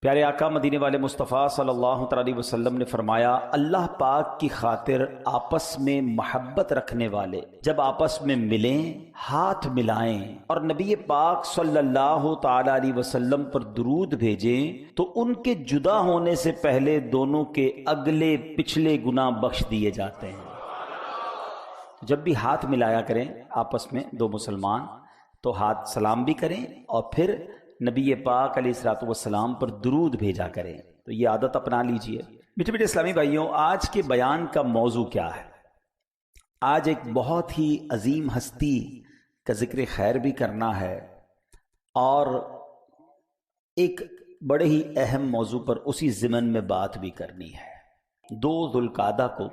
پیارے آقا مدینے والے مصطفیٰ صلی اللہ علیہ وسلم نے فرمایا، اللہ پاک کی خاطر آپس میں محبت رکھنے والے جب آپس میں ملیں، ہاتھ ملائیں اور نبی پاک صلی اللہ تعالی علیہ وسلم پر درود بھیجیں تو ان کے جدا ہونے سے پہلے دونوں کے اگلے پچھلے گناہ بخش دیے جاتے ہیں۔ جب بھی ہاتھ ملایا کریں آپس میں دو مسلمان تو ہاتھ سلام بھی کریں اور پھر نبی پاک علیہ الصلوۃ والسلام پر درود بھیجا کریں۔ تو یہ عادت اپنا لیجئے۔ میٹھے میٹھے اسلامی بھائیوں، آج کے بیان کا موضوع کیا ہے؟ آج ایک بہت ہی عظیم ہستی کا ذکر خیر بھی کرنا ہے اور ایک بڑے ہی اہم موضوع پر اسی ضمن میں بات بھی کرنی ہے۔ 2 ذوالقعدہ کو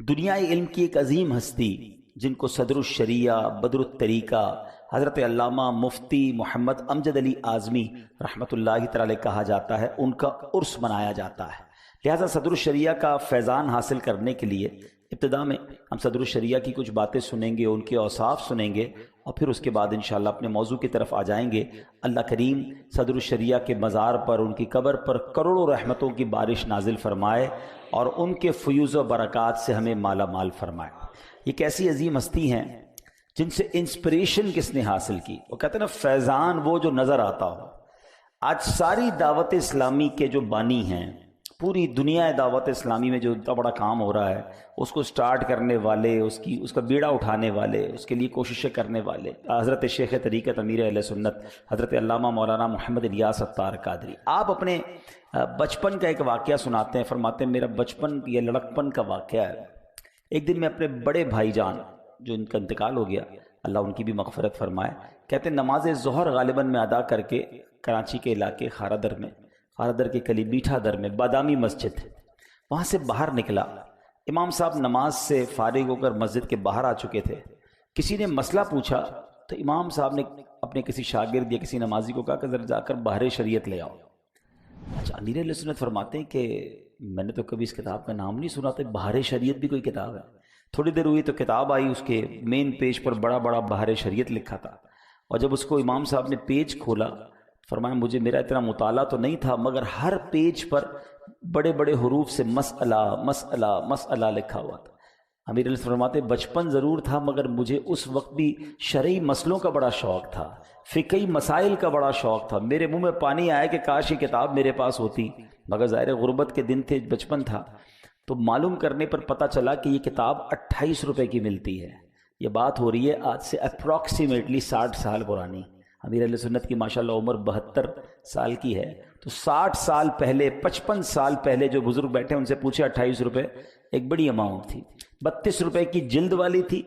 دنیائے علم کی ایک عظیم ہستی جن کو صدر الشریعہ بدر الطریقہ حضرت علامہ مفتی محمد امجد علی اعظمی رحمۃ اللہ تعالی کہا جاتا ہے، ان کا عرس منایا جاتا ہے۔ لہٰذا صدر الشریعہ کا فیضان حاصل کرنے کے لیے ابتدا میں ہم صدر الشریعہ کی کچھ باتیں سنیں گے، ان کے اوصاف سنیں گے اور پھر اس کے بعد انشاءاللہ اپنے موضوع کی طرف آ جائیں گے۔ اللہ کریم صدر الشریعہ کے مزار پر، ان کی قبر پر کروڑوں رحمتوں کی بارش نازل فرمائے اور ان کے فیوز و برکات سے ہمیں مالا مال فرمائے۔ یہ کیسی عظیم ہستی ہیں جن سے انسپریشن کس نے حاصل کی؟ وہ کہتے ہیں نا، فیضان وہ جو نظر آتا ہو۔ آج ساری دعوت اسلامی کے جو بانی ہیں، پوری دنیا دعوت اسلامی میں جو اتنا بڑا کام ہو رہا ہے، اس کو سٹارٹ کرنے والے، اس کا بیڑا اٹھانے والے، اس کے لیے کوششیں کرنے والے حضرت شیخ طریقت امیر اہل سنت حضرت علامہ مولانا محمد الیاس اتار قادری۔ آپ اپنے بچپن کا ایک واقعہ سناتے ہیں، فرماتے ہیں میرا بچپن یہ لڑکپن کا واقعہ ہے۔ ایک دن میں اپنے بڑے بھائی جان جو ان کا انتقال ہو گیا، اللہ ان کی بھی مغفرت فرمائے، کہتے ہیں نماز ظہر غالباً میں ادا کر کے کراچی کے علاقے خارا در کے قریب میٹھا در میں بادامی مسجد، وہاں سے باہر نکلا۔ امام صاحب نماز سے فارغ ہو کر مسجد کے باہر آ چکے تھے۔ کسی نے مسئلہ پوچھا تو امام صاحب نے اپنے کسی شاگرد یا کسی نمازی کو کہا کہ ذرا جا کر بہر شریعت لے آؤ۔ اچھا، امیر اہل سنت فرماتے ہیں کہ میں نے تو کبھی اس کتاب کا نام نہیں سنا تھا، بہر شریعت بھی کوئی کتاب ہے؟ تھوڑی دیر ہوئی تو کتاب آئی، اس کے مین پیج پر بڑا بڑا بہر شریعت لکھا تھا، اور جب اس کو امام صاحب نے پیج کھولا، فرمایا مجھے میرا اتنا مطالعہ تو نہیں تھا مگر ہر پیج پر بڑے بڑے حروف سے مسئلہ مسئلہ مسئلہ لکھا ہوا تھا۔ امیر علیہ فرماتے بچپن ضرور تھا مگر مجھے اس وقت بھی شرعی مسئلوں کا بڑا شوق تھا، فقہی مسائل کا بڑا شوق تھا۔ میرے منہ میں پانی آیا کہ کاش یہ کتاب میرے پاس ہوتی، مگر ظاہر غربت کے دن تھے، بچپن تھا۔ تو معلوم کرنے پر پتہ چلا کہ یہ کتاب 28 روپے کی ملتی ہے۔ یہ بات ہو رہی ہے آج سے اپروکسیمیٹلی 60 سال پرانی۔ امیر اہل سنت کی ماشاءاللہ عمر 72 سال کی ہے، تو 60 سال پہلے، 55 سال پہلے جو بزرگ بیٹھے ان سے پوچھے 28 روپے ایک بڑی اماؤنٹ تھی۔ 32 روپے کی جلد والی تھی،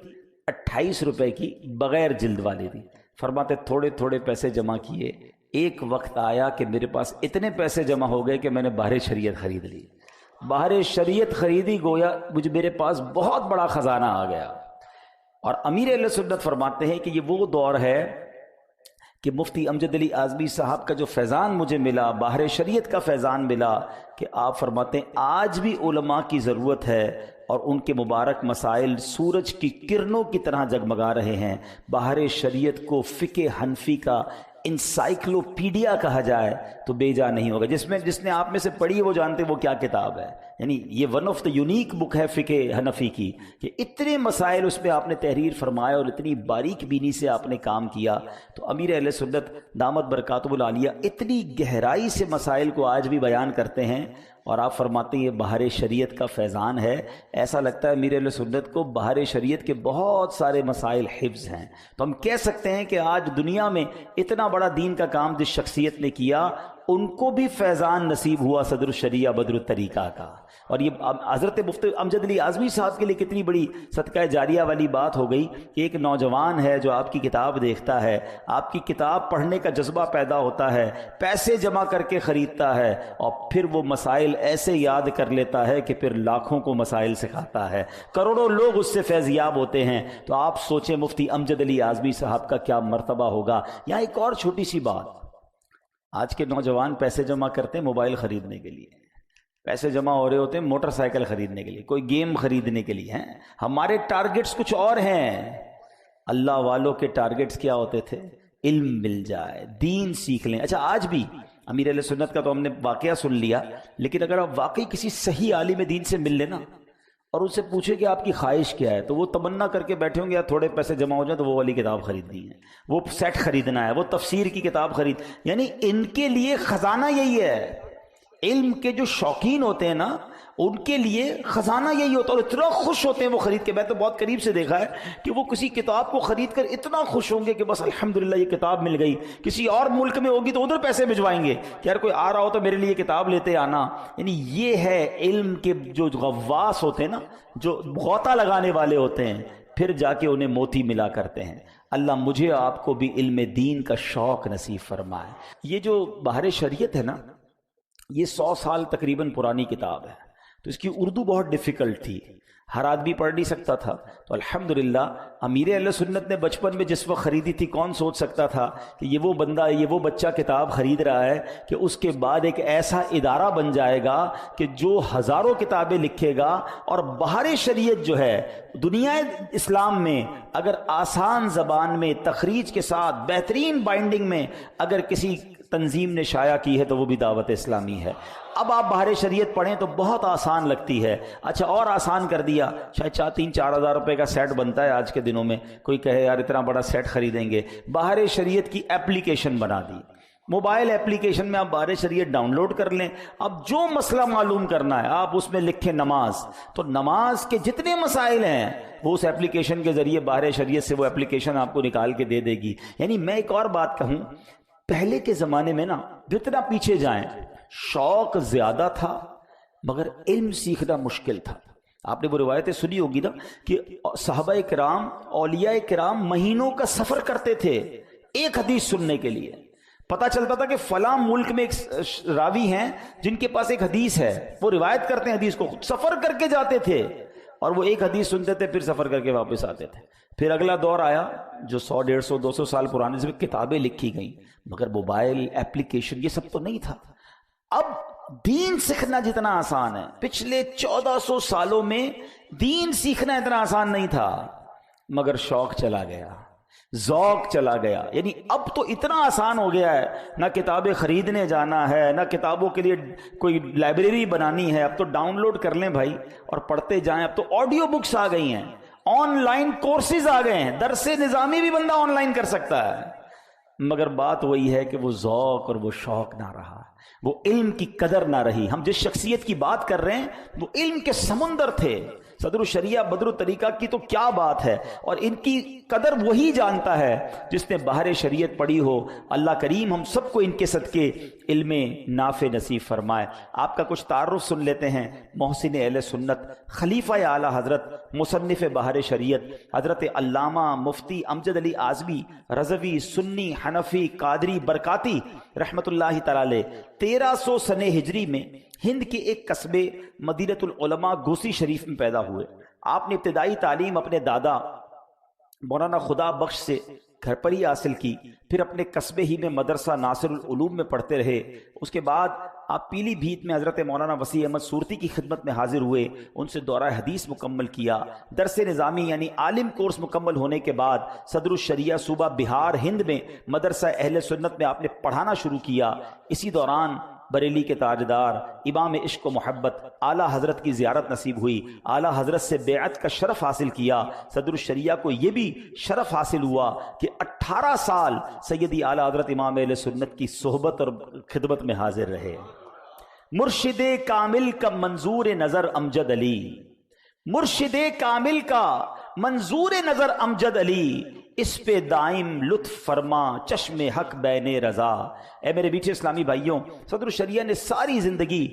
28 روپے کی بغیر جلد والی تھی۔ فرماتے تھوڑے تھوڑے پیسے جمع کیے، ایک وقت آیا کہ میرے پاس اتنے پیسے جمع ہو گئے کہ میں نے بہر شریعت خرید لی۔ بہر شریعت خریدی، گویا مجھے میرے پاس بہت بڑا خزانہ آ گیا۔ اور امیر اہل سنت فرماتے ہیں کہ یہ وہ دور ہے کہ مفتی امجد علی اعظمی صاحب کا جو فیضان مجھے ملا، بہر شریعت کا فیضان ملا، کہ آپ فرماتے ہیں آج بھی علماء کی ضرورت ہے اور ان کے مبارک مسائل سورج کی کرنوں کی طرح جگمگا رہے ہیں۔ بہر شریعت کو فقہ حنفی کا انسائکلوپیڈیا کہا جائے تو بے جا نہیں ہوگا۔ جس نے آپ میں سے پڑھی ہے وہ جانتے وہ کیا کتاب ہے، یعنی یہ ون آف دا یونیک بک ہے فقہ حنفی کی، کہ اتنے مسائل اس میں آپ نے تحریر فرمایا اور اتنی باریک بینی سے آپ نے کام کیا۔ تو امیر اہل سنت دامت برکاتہ العالیہ اتنی گہرائی سے مسائل کو آج بھی بیان کرتے ہیں، اور آپ فرماتے ہیں یہ بہر شریعت کا فیضان ہے۔ ایسا لگتا ہے امیر اہل سنت کو بہر شریعت کے بہت سارے مسائل حفظ ہیں۔ تو ہم کہہ سکتے ہیں کہ آج دنیا میں اتنا بڑا دین کا کام جس شخصیت نے کیا، ان کو بھی فیضان نصیب ہوا صدر الشریعہ بدر الطریقہ کا۔ اور یہ حضرت مفتی امجد علی اعظمی صاحب کے لیے کتنی بڑی صدقہ جاریہ والی بات ہو گئی کہ ایک نوجوان ہے جو آپ کی کتاب دیکھتا ہے، آپ کی کتاب پڑھنے کا جذبہ پیدا ہوتا ہے، پیسے جمع کر کے خریدتا ہے اور پھر وہ مسائل ایسے یاد کر لیتا ہے کہ پھر لاکھوں کو مسائل سکھاتا ہے، کروڑوں لوگ اس سے فیضیاب ہوتے ہیں۔ تو آپ سوچیں مفتی امجد علی اعظمی صاحب کا کیا مرتبہ ہوگا۔ یہاں ایک اور چھوٹی سی بات، آج کے نوجوان پیسے جمع کرتے ہیں موبائل خریدنے کے لیے، پیسے جمع ہو رہے ہوتے ہیں موٹر سائیکل خریدنے کے لیے، کوئی گیم خریدنے کے لیے ہیں۔ ہمارے ٹارگٹس کچھ اور ہیں۔ اللہ والوں کے ٹارگٹس کیا ہوتے تھے؟ علم مل جائے، دین سیکھ لیں۔ اچھا، آج بھی امیر اہل سنت کا تو ہم نے واقعہ سن لیا، لیکن اگر آپ واقعی کسی صحیح عالم دین سے مل لینا اور ان سے پوچھے کہ آپ کی خواہش کیا ہے، تو وہ تمنا کر کے بیٹھے ہوں گے یا تھوڑے پیسے جمع ہو جائیں تو وہ والی کتاب خریدنی ہے، وہ سیٹ خریدنا ہے، وہ تفسیر کی کتاب خرید، یعنی ان کے لیے خزانہ یہی ہے۔ علم کے جو شوقین ہوتے ہیں نا، ان کے لیے خزانہ یہی ہوتا ہے، اور اتنا خوش ہوتے ہیں وہ خرید کے۔ میں تو بہت قریب سے دیکھا ہے کہ وہ کسی کتاب کو خرید کر اتنا خوش ہوں گے کہ بس الحمدللہ یہ کتاب مل گئی۔ کسی اور ملک میں ہوگی تو ادھر پیسے بھجوائیں گے کہ یار کوئی آ رہا ہو تو میرے لیے کتاب لیتے آنا۔ یعنی یہ ہے علم کے جو غواص ہوتے ہیں نا، جو غوطہ لگانے والے ہوتے ہیں، پھر جا کے انہیں موتی ملا کرتے ہیں۔ اللہ مجھے آپ کو بھی علم دین کا شوق نصیب فرمائے۔ یہ جو بحر شریعت ہے نا، یہ 100 سال تقریباً پرانی کتاب ہے، تو اس کی اردو بہت ڈیفیکلٹ تھی، ہر آدمی پڑھ نہیں سکتا تھا۔ تو الحمدللہ امیر اہل سنت نے بچپن میں جس وقت خریدی تھی، کون سوچ سکتا تھا کہ یہ وہ بندہ، یہ وہ بچہ کتاب خرید رہا ہے کہ اس کے بعد ایک ایسا ادارہ بن جائے گا کہ جو ہزاروں کتابیں لکھے گا، اور بحر شریعت جو ہے دنیا اسلام میں اگر آسان زبان میں تخریج کے ساتھ بہترین بائنڈنگ میں اگر کسی تنظیم نے شائع کی ہے تو وہ بھی دعوت اسلامی ہے۔ اب آپ بحر شریعت پڑھیں تو بہت آسان لگتی ہے۔ اچھا اور آسان کر دیا، شاید 3-4 ہزار روپے کا سیٹ بنتا ہے آج کے دنوں میں، کوئی کہے یار اتنا بڑا سیٹ خریدیں گے، بحر شریعت کی اپلیکیشن بنا دی، موبائل اپلیکیشن میں آپ بحر شریعت ڈاؤن لوڈ کر لیں۔ اب جو مسئلہ معلوم کرنا ہے آپ اس میں لکھیں نماز، تو نماز کے جتنے مسائل ہیں وہ اس اپلیکیشن کے ذریعے بحر شریعت سے وہ اپلیکیشن آپ کو نکال کے دے دے گی۔ یعنی میں ایک اور بات کہوں، پہلے کے زمانے میں نا جتنا پیچھے جائیں شوق زیادہ تھا مگر علم سیکھنا مشکل تھا۔ آپ نے وہ روایتیں سنی ہوگی نا کہ صحابہ کرام، اولیاء کرام مہینوں کا سفر کرتے تھے ایک حدیث سننے کے لیے۔ پتہ چلتا تھا کہ فلاں ملک میں ایک راوی ہیں جن کے پاس ایک حدیث ہے، وہ روایت کرتے ہیں حدیث کو، سفر کر کے جاتے تھے اور وہ ایک حدیث سنتے تھے، پھر سفر کر کے واپس آتے تھے۔ پھر اگلا دور آیا جو 100 150 200 سال پرانے، سے کتابیں لکھی گئیں، مگر موبائل اپلیکیشن یہ سب تو نہیں تھا۔ اب دین سیکھنا جتنا آسان ہے، پچھلے 1400 سالوں میں دین سیکھنا اتنا آسان نہیں تھا، مگر شوق چلا گیا، ذوق چلا گیا۔ یعنی اب تو اتنا آسان ہو گیا ہے، نہ کتابیں خریدنے جانا ہے، نہ کتابوں کے لیے کوئی لائبریری بنانی ہے، اب تو ڈاؤن لوڈ کر لیں بھائی اور پڑھتے جائیں۔ اب تو آڈیو بکس آ گئی ہیں، آن لائن کورسز آ گئے ہیں، درس نظامی بھی بندہ آن لائن کر سکتا ہے، مگر بات وہی ہے کہ وہ ذوق اور وہ شوق نہ رہا، وہ علم کی قدر نہ رہی۔ ہم جس شخصیت کی بات کر رہے ہیں وہ علم کے سمندر تھے، صدر الشریعہ بدر الطریقہ کی تو کیا بات ہے، اور ان کی قدر وہی جانتا ہے جس نے بحر شریعت پڑھی ہو۔ اللہ کریم ہم سب کو ان کے صدقے علم نافع نصیب فرمائے۔ آپ کا کچھ تعارف سن لیتے ہیں۔ محسن اہل سنت، خلیفہ اعلیٰ حضرت، مصنف بحر شریعت، حضرت علامہ مفتی امجد علی اعظمی رضوی، سنی، حنفی، قادری، برکاتی رحمت اللہ تعالی، 1300 سنہ ہجری میں ہند کے ایک قصبے مدینۃ العلماء گوسی شریف میں پیدا ہوئے۔ آپ نے ابتدائی تعلیم اپنے دادا مولانا خدا بخش سے گھر پر ہی حاصل کی، پھر اپنے قصبے ہی میں مدرسہ ناصر العلوم میں پڑھتے رہے۔ اس کے بعد آپ پیلی بھیت میں حضرت مولانا وسیع احمد صورتی کی خدمت میں حاضر ہوئے، ان سے دورہ حدیث مکمل کیا۔ درس نظامی یعنی عالم کورس مکمل ہونے کے بعد صدر الشریعہ صوبہ بہار ہند میں مدرسہ اہل سنت میں آپ نے پڑھانا شروع کیا۔ اسی دوران بریلی کے تاجدار امام عشق و محبت اعلیٰ حضرت کی زیارت نصیب ہوئی، اعلیٰ حضرت سے بیعت کا شرف حاصل کیا۔ صدر الشریعہ کو یہ بھی شرف حاصل ہوا کہ 18 سال سیدی اعلیٰ حضرت امام اہل سنت کی صحبت اور خدمت میں حاضر رہے۔ مرشد کامل کا منظور نظر امجد علی، مرشد کامل کا منظور نظر امجد علی، اس پہ دائم لطف فرما چشم حق بین رضا۔ اے میرے میٹھے اسلامی بھائیوں، صدر الشریعہ نے ساری زندگی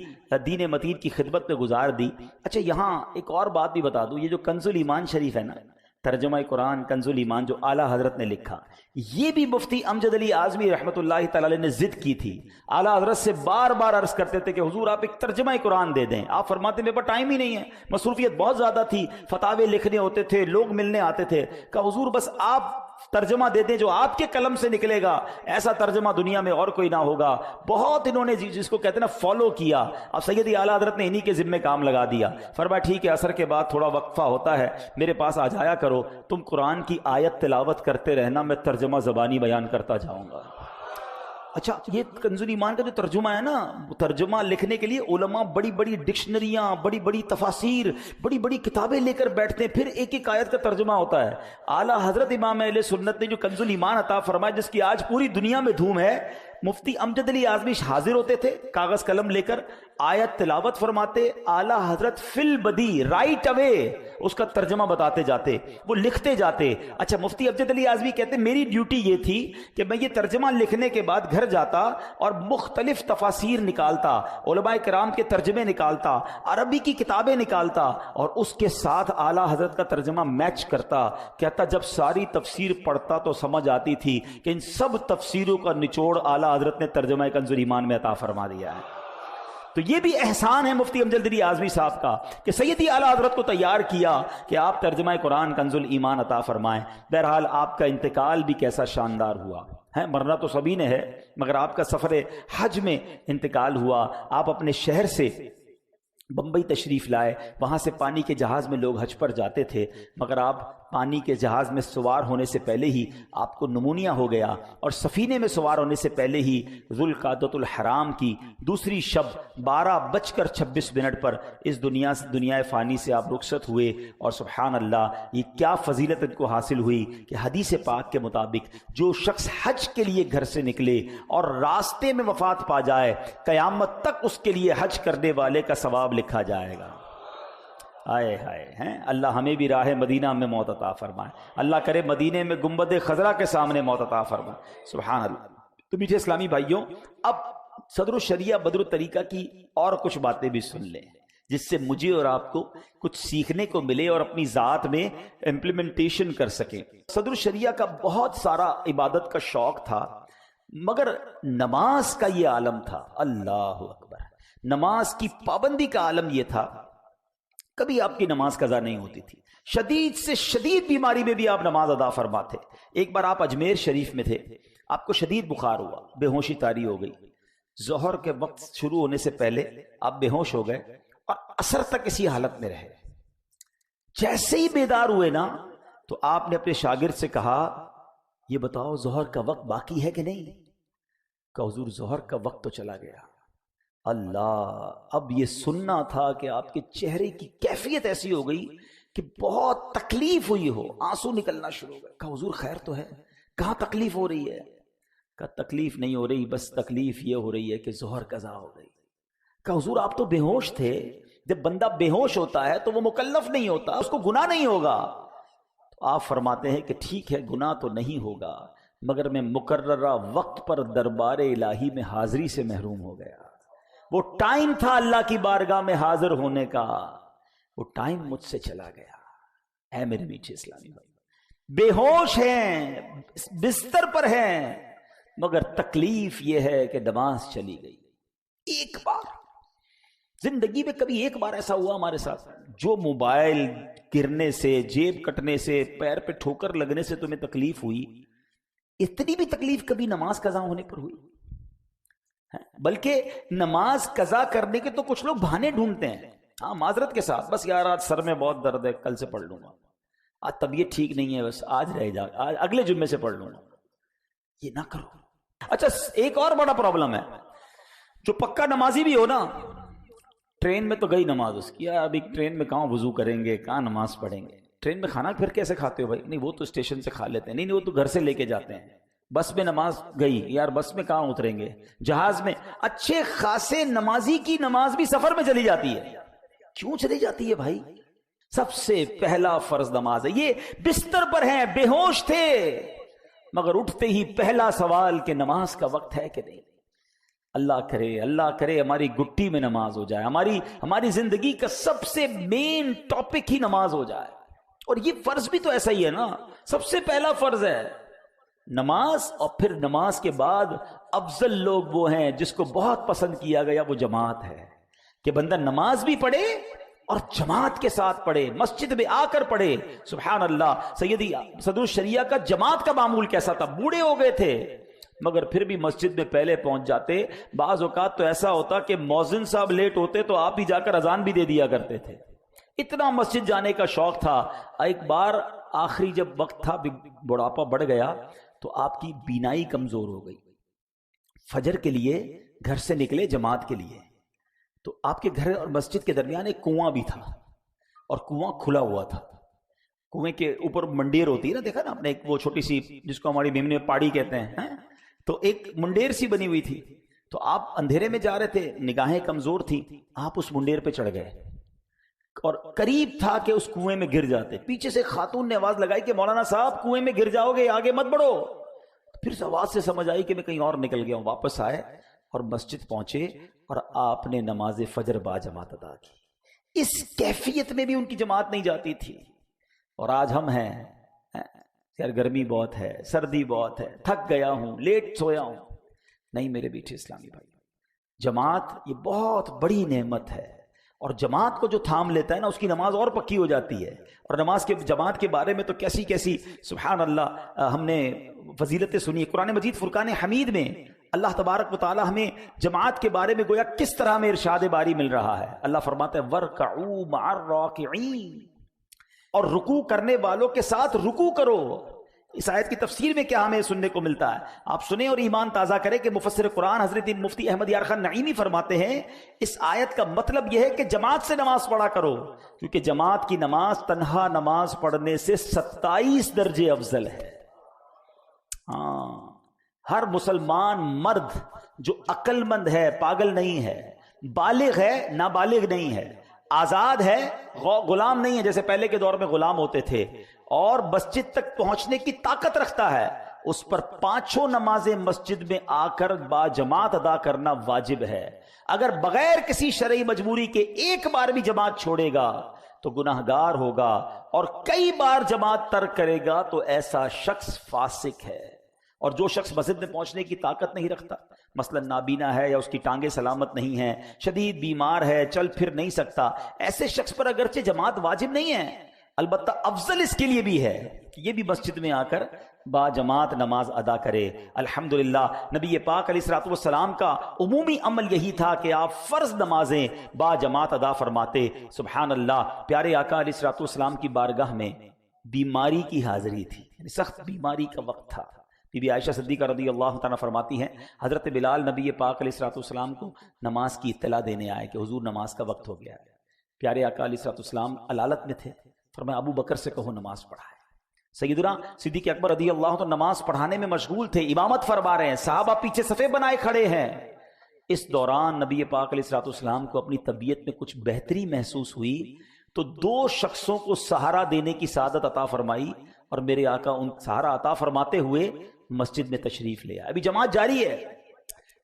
دین متین کی خدمت میں گزار دی۔ اچھا یہاں ایک اور بات بھی بتا دوں، یہ جو کنز الایمان شریف ہے نا، ترجمہ قرآن کنز الایمان جو اعلیٰ حضرت نے لکھا، یہ بھی مفتی امجد علی اعظمی رحمۃ اللہ تعالی نے ضد کی تھی۔ اعلیٰ حضرت سے بار بار عرض کرتے تھے کہ حضور آپ ایک ترجمہ قرآن دے دیں، آپ فرماتے میرے پاس ٹائم ہی نہیں ہے، مصروفیت بہت زیادہ تھی، فتاوے لکھنے ہوتے تھے، لوگ ملنے آتے تھے، کہا حضور بس آپ ترجمہ دے دیں جو آپ کے قلم سے نکلے گا، ایسا ترجمہ دنیا میں اور کوئی نہ ہوگا۔ بہت انہوں نے جس کو کہتے ہیں نا فالو کیا۔ اب سیدی اعلیٰ حضرت نے انہی کے ذمے کام لگا دیا، فرمایا ٹھیک ہے عصر کے بعد تھوڑا وقفہ ہوتا ہے، میرے پاس آ جایا کرو، تم قرآن کی آیت تلاوت کرتے رہنا، میں ترجمہ زبانی بیان کرتا جاؤں گا۔ اچھا یہ کنز الایمان کا جو ترجمہ ہے نا، ترجمہ لکھنے کے لیے علماء بڑی بڑی ڈکشنریاں، بڑی بڑی تفاسیر، بڑی بڑی کتابیں لے کر بیٹھتے ہیں، پھر ایک ایک آیت کا ترجمہ ہوتا ہے۔ اعلیٰ حضرت امام اہل سنت نے جو کنز الایمان عطا فرمایا، جس کی آج پوری دنیا میں دھوم ہے، مفتی امجد علی اعظمی حاضر ہوتے تھے کاغذ قلم لے کر، آیت تلاوت فرماتے، اعلیٰ حضرت فی البدی رائٹ اوے اس کا ترجمہ بتاتے جاتے، وہ لکھتے جاتے۔ اچھا مفتی امجد علی اعظمی کہتے میری ڈیوٹی یہ تھی کہ میں یہ ترجمہ لکھنے کے بعد گھر جاتا اور مختلف تفاسیر نکالتا، علماء کرام کے ترجمے نکالتا، عربی کی کتابیں نکالتا، اور اس کے ساتھ اعلیٰ حضرت کا ترجمہ میچ کرتا۔ کہتا جب ساری تفسیر پڑھتا تو سمجھ آتی تھی کہ ان سب تفسیروں کا نچوڑ اعلیٰ حضرت نے ترجمہ کنز الایمان میں عطا فرما دیا ہے۔ تو یہ بھی احسان ہے مفتی امجد علی اعظمی صاحب کا کہ سیدی اعلیٰ حضرت کو تیار کیا کہ آپ ترجمہ قرآن کنز الایمان عطا فرمائیں۔ بہرحال آپ کا انتقال بھی کیسا شاندار ہوا ہے، مرنا تو سبھی نے ہے، مگر آپ کا سفر حج میں انتقال ہوا۔ آپ اپنے شہر سے بمبئی تشریف لائے، وہاں سے پانی کے جہاز میں لوگ حج پر جاتے تھے، مگر آپ پانی کے جہاز میں سوار ہونے سے پہلے ہی آپ کو نمونیا ہو گیا، اور سفینے میں سوار ہونے سے پہلے ہی ذوالقعدۃ الحرام کی دوسری شب 12:26 پر اس دنیا سے، دنیا فانی سے آپ رخصت ہوئے۔ اور سبحان اللہ یہ کیا فضیلت ان کو حاصل ہوئی کہ حدیث پاک کے مطابق جو شخص حج کے لیے گھر سے نکلے اور راستے میں وفات پا جائے، قیامت تک اس کے لیے حج کرنے والے کا ثواب لکھا جائے گا۔ آئے ہائے ہیں، اللہ ہمیں بھی راہ مدینہ میں موت عطا فرمائے، اللہ کرے مدینے میں گنبد خضرا کے سامنے موت عطا فرمائے، سبحان اللہ۔ تو میٹھے اسلامی بھائیوں، اب صدر الشریعہ بدر الطریقہ کی اور کچھ باتیں بھی سن لیں جس سے مجھے اور آپ کو کچھ سیکھنے کو ملے اور اپنی ذات میں امپلیمنٹیشن کر سکیں۔ صدر الشریعہ کا بہت سارا عبادت کا شوق تھا، مگر نماز کا یہ عالم تھا، اللہ اکبر، نماز کی پابندی کا عالم یہ تھا، کبھی آپ کی نماز قضا نہیں ہوتی تھی، شدید سے شدید بیماری میں بھی آپ نماز ادا فرماتے۔ ایک بار آپ اجمیر شریف میں تھے، آپ کو شدید بخار ہوا، بے ہوشی طاری ہو گئی، ظہر کے وقت شروع ہونے سے پہلے آپ بے ہوش ہو گئے اور عصر تک اسی حالت میں رہے۔ جیسے ہی بیدار ہوئے نا تو آپ نے اپنے شاگرد سے کہا یہ بتاؤ ظہر کا وقت باقی ہے کہ نہیں؟ کہ حضور ظہر کا وقت تو چلا گیا۔ اللہ، اب یہ سننا تھا کہ آپ کے چہرے کی کیفیت ایسی ہو گئی کہ بہت تکلیف ہوئی ہو، آنسو نکلنا شروع ہو گئے۔ کہا حضور خیر تو ہے؟ کہاں تکلیف ہو رہی ہے؟ کہا تکلیف نہیں ہو رہی، بس تکلیف یہ ہو رہی ہے کہ ظہر قضا ہو گئی۔ کہا حضور آپ تو بے ہوش تھے، جب بندہ بے ہوش ہوتا ہے تو وہ مکلف نہیں ہوتا، اس کو گناہ نہیں ہوگا۔ تو آپ فرماتے ہیں کہ ٹھیک ہے گناہ تو نہیں ہوگا، مگر میں مقررہ وقت پر دربار الہی میں حاضری سے محروم ہو گیا۔ وہ ٹائم تھا اللہ کی بارگاہ میں حاضر ہونے کا، وہ ٹائم مجھ سے چلا گیا۔ اے میرے میٹھے اسلامی بھائی، بے ہوش ہیں، بستر پر ہیں، مگر تکلیف یہ ہے کہ نماز چلی گئی۔ ایک بار زندگی میں کبھی ایک بار ایسا ہوا ہمارے ساتھ، جو موبائل گرنے سے، جیب کٹنے سے، پیر پہ ٹھوکر لگنے سے تمہیں تکلیف ہوئی، اتنی بھی تکلیف کبھی نماز قضا ہونے پر ہوئی؟ بلکہ نماز قضا کرنے کے تو کچھ لوگ بہانے ڈھونڈتے ہیں، ہاں معذرت کے ساتھ، بس یار آج سر میں بہت درد ہے، کل سے پڑھ لوں گا، آج طبیعت ٹھیک نہیں ہے، بس آج رہ جا، آج اگلے جمعے سے پڑھ لوں گا۔ یہ نہ کرو۔ اچھا ایک اور بڑا پرابلم ہے، جو پکا نمازی بھی ہو نا، ٹرین میں تو گئی نماز اس کی، ابھی ٹرین میں کہاں وضو کریں گے، کہاں نماز پڑھیں گے، ٹرین میں کھانا پھر کیسے کھاتے ہو بھائی؟ نہیں وہ تو اسٹیشن سے کھا لیتے ہیں، نہیں وہ تو گھر سے لے کے جاتے ہیں۔ بس میں نماز گئی، یار بس میں کہاں اتریں گے، جہاز میں۔ اچھے خاصے نمازی کی نماز بھی سفر میں چلی جاتی ہے۔ کیوں چلی جاتی ہے بھائی؟ سب سے پہلا فرض نماز ہے۔ یہ بستر پر ہیں، بے ہوش تھے، مگر اٹھتے ہی پہلا سوال کہ نماز کا وقت ہے کہ نہیں۔ اللہ کرے ہماری گٹی میں نماز ہو جائے، ہماری زندگی کا سب سے مین ٹاپک ہی نماز ہو جائے۔ اور یہ فرض بھی تو ایسا ہی ہے نا، سب سے پہلا فرض ہے نماز، اور پھر نماز کے بعد افضل لوگ وہ ہیں جس کو بہت پسند کیا گیا، وہ جماعت ہے، کہ بندہ نماز بھی پڑھے اور جماعت کے ساتھ پڑھے، مسجد میں آ کر پڑھے۔ سبحان اللہ، سیدی صدر الشریعہ کا جماعت کا معمول کیسا تھا؟ بوڑھے ہو گئے تھے مگر پھر بھی مسجد میں پہلے پہنچ جاتے۔ بعض اوقات تو ایسا ہوتا کہ مؤذن صاحب لیٹ ہوتے تو آپ ہی جا کر اذان بھی دے دیا کرتے تھے، اتنا مسجد جانے کا شوق تھا۔ ایک بار آخری جب وقت تھا، بڑھاپا بڑھ گیا، تو آپ کی بینائی کمزور ہو گئی، فجر کے لیے گھر سے نکلے جماعت کے لیے، تو آپ کے گھر اور مسجد کے درمیان ایک کنواں بھی تھا، اور کنواں کھلا ہوا تھا. کنویں کے اوپر منڈیر ہوتی ہے نا، دیکھا نا آپ نے، ایک وہ چھوٹی سی جس کو ہماری بھیمنی میں پاڑی کہتے ہیں، تو ایک منڈیر سی بنی ہوئی تھی. تو آپ اندھیرے میں جا رہے تھے، نگاہیں کمزور تھیں، آپ اس منڈیر پہ چڑھ گئے اور قریب تھا کہ اس کنویں میں گر جاتے. پیچھے سے خاتون نے آواز لگائی کہ مولانا صاحب کنویں میں گر جاؤ گے، آگے مت بڑھو. پھر اس آواز سے سمجھ آئی کہ میں کہیں اور نکل گیا ہوں. واپس آئے اور مسجد پہنچے اور آپ نے نماز فجر با جماعت ادا کی. اس کیفیت میں بھی ان کی جماعت نہیں جاتی تھی. اور آج ہم ہیں، یار گرمی بہت ہے، سردی بہت ہے، تھک گیا ہوں، لیٹ سویا ہوں. نہیں میرے بیٹھے اسلامی بھائی، جماعت یہ بہت بڑی نعمت ہے، اور جماعت کو جو تھام لیتا ہے نا، اس کی نماز اور پکی ہو جاتی ہے. اور جماعت کے بارے میں تو کیسی کیسی سبحان اللہ ہم نے فضیلتیں سنی. قرآن مجید فرقان حمید میں اللہ تبارک و تعالی ہمیں جماعت کے بارے میں گویا کس طرح میں ارشاد باری مل رہا ہے. اللہ فرماتا ہے وَارْكَعُوا مَعَ الرَّاكِعِينَ، اور رکوع کرنے والوں کے ساتھ رکوع کرو. اس آیت کی تفسیر میں کیا ہمیں سننے کو ملتا ہے؟ آپ سنیں اور ایمان تازہ کریں کہ مفسر قرآن حضرت مفتی احمد یار خان نعیمی فرماتے ہیں اس آیت کا مطلب یہ ہے کہ جماعت سے نماز پڑھا کرو، کیونکہ جماعت کی نماز تنہا نماز پڑھنے سے 27 درجے افضل ہے. ہر مسلمان مرد جو عقل مند ہے، پاگل نہیں ہے، بالغ ہے، نابالغ نہیں ہے، آزاد ہے، غلام نہیں ہے جیسے پہلے کے دور میں غلام ہوتے تھے، اور مسجد تک پہنچنے کی طاقت رکھتا ہے، اس پر 5 نمازیں مسجد میں آ کر با جماعت ادا کرنا واجب ہے. اگر بغیر کسی شرعی مجبوری کے ایک بار بھی جماعت چھوڑے گا تو گناہگار ہوگا، اور کئی بار جماعت ترک کرے گا تو ایسا شخص فاسق ہے. اور جو شخص مسجد میں پہنچنے کی طاقت نہیں رکھتا، مثلا نابینا ہے یا اس کی ٹانگیں سلامت نہیں ہیں، شدید بیمار ہے، چل پھر نہیں سکتا، ایسے شخص پر اگرچہ جماعت واجب نہیں ہے، البتہ افضل اس کے لیے بھی ہے کہ یہ بھی مسجد میں آ کر با جماعت نماز ادا کرے. الحمدللہ نبی پاک علیہ الصلوۃ والسلام کا عمومی عمل یہی تھا کہ آپ فرض نمازیں با جماعت ادا فرماتے. سبحان اللہ، پیارے آقا علیہ الصلوۃ والسلام کی بارگاہ میں بیماری کی حاضری تھی، یعنی سخت بیماری کا وقت تھا. بی بی عائشہ صدیقہ رضی اللہ تعالیٰ فرماتی ہیں حضرت بلال نبی پاک علیہ الصلوۃ والسلام کو نماز کی اطلاع دینے آئے کہ حضور نماز کا وقت ہو گیا ہے. پیارے آقا علیہ الصلوۃ والسلام علالت میں تھے، فرمایا ابو بکر سے کہو نماز پڑھائے. سیدنا صدیق اکبر رضی اللہ عنہ نماز پڑھانے میں مشغول تھے، امامت فرما رہے ہیں، صحابہ پیچھے صفے بنائے کھڑے ہیں. اس دوران نبی پاک علیہ الصلوۃ والسلام کو اپنی طبیعت میں کچھ بہتری محسوس ہوئی تو 2 شخصوں کو سہارا دینے کی سعادت عطا فرمائی، اور میرے آقا ان سہارا عطا فرماتے ہوئے مسجد میں تشریف لے آئے. ابھی جماعت جاری ہے.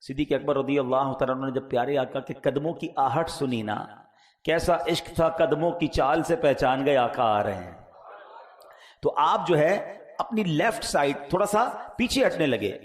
صدیق اکبر رضی اللہ تعالیٰ عنہ نے جب پیارے آقا کے قدموں کی آہٹ سنی نا، کیسا عشق تھا، قدموں کی چال سے پہچان گئے آقا آ رہے ہیں. تو آپ جو ہے اپنی لیفٹ سائڈ تھوڑا سا پیچھے ہٹنے لگے،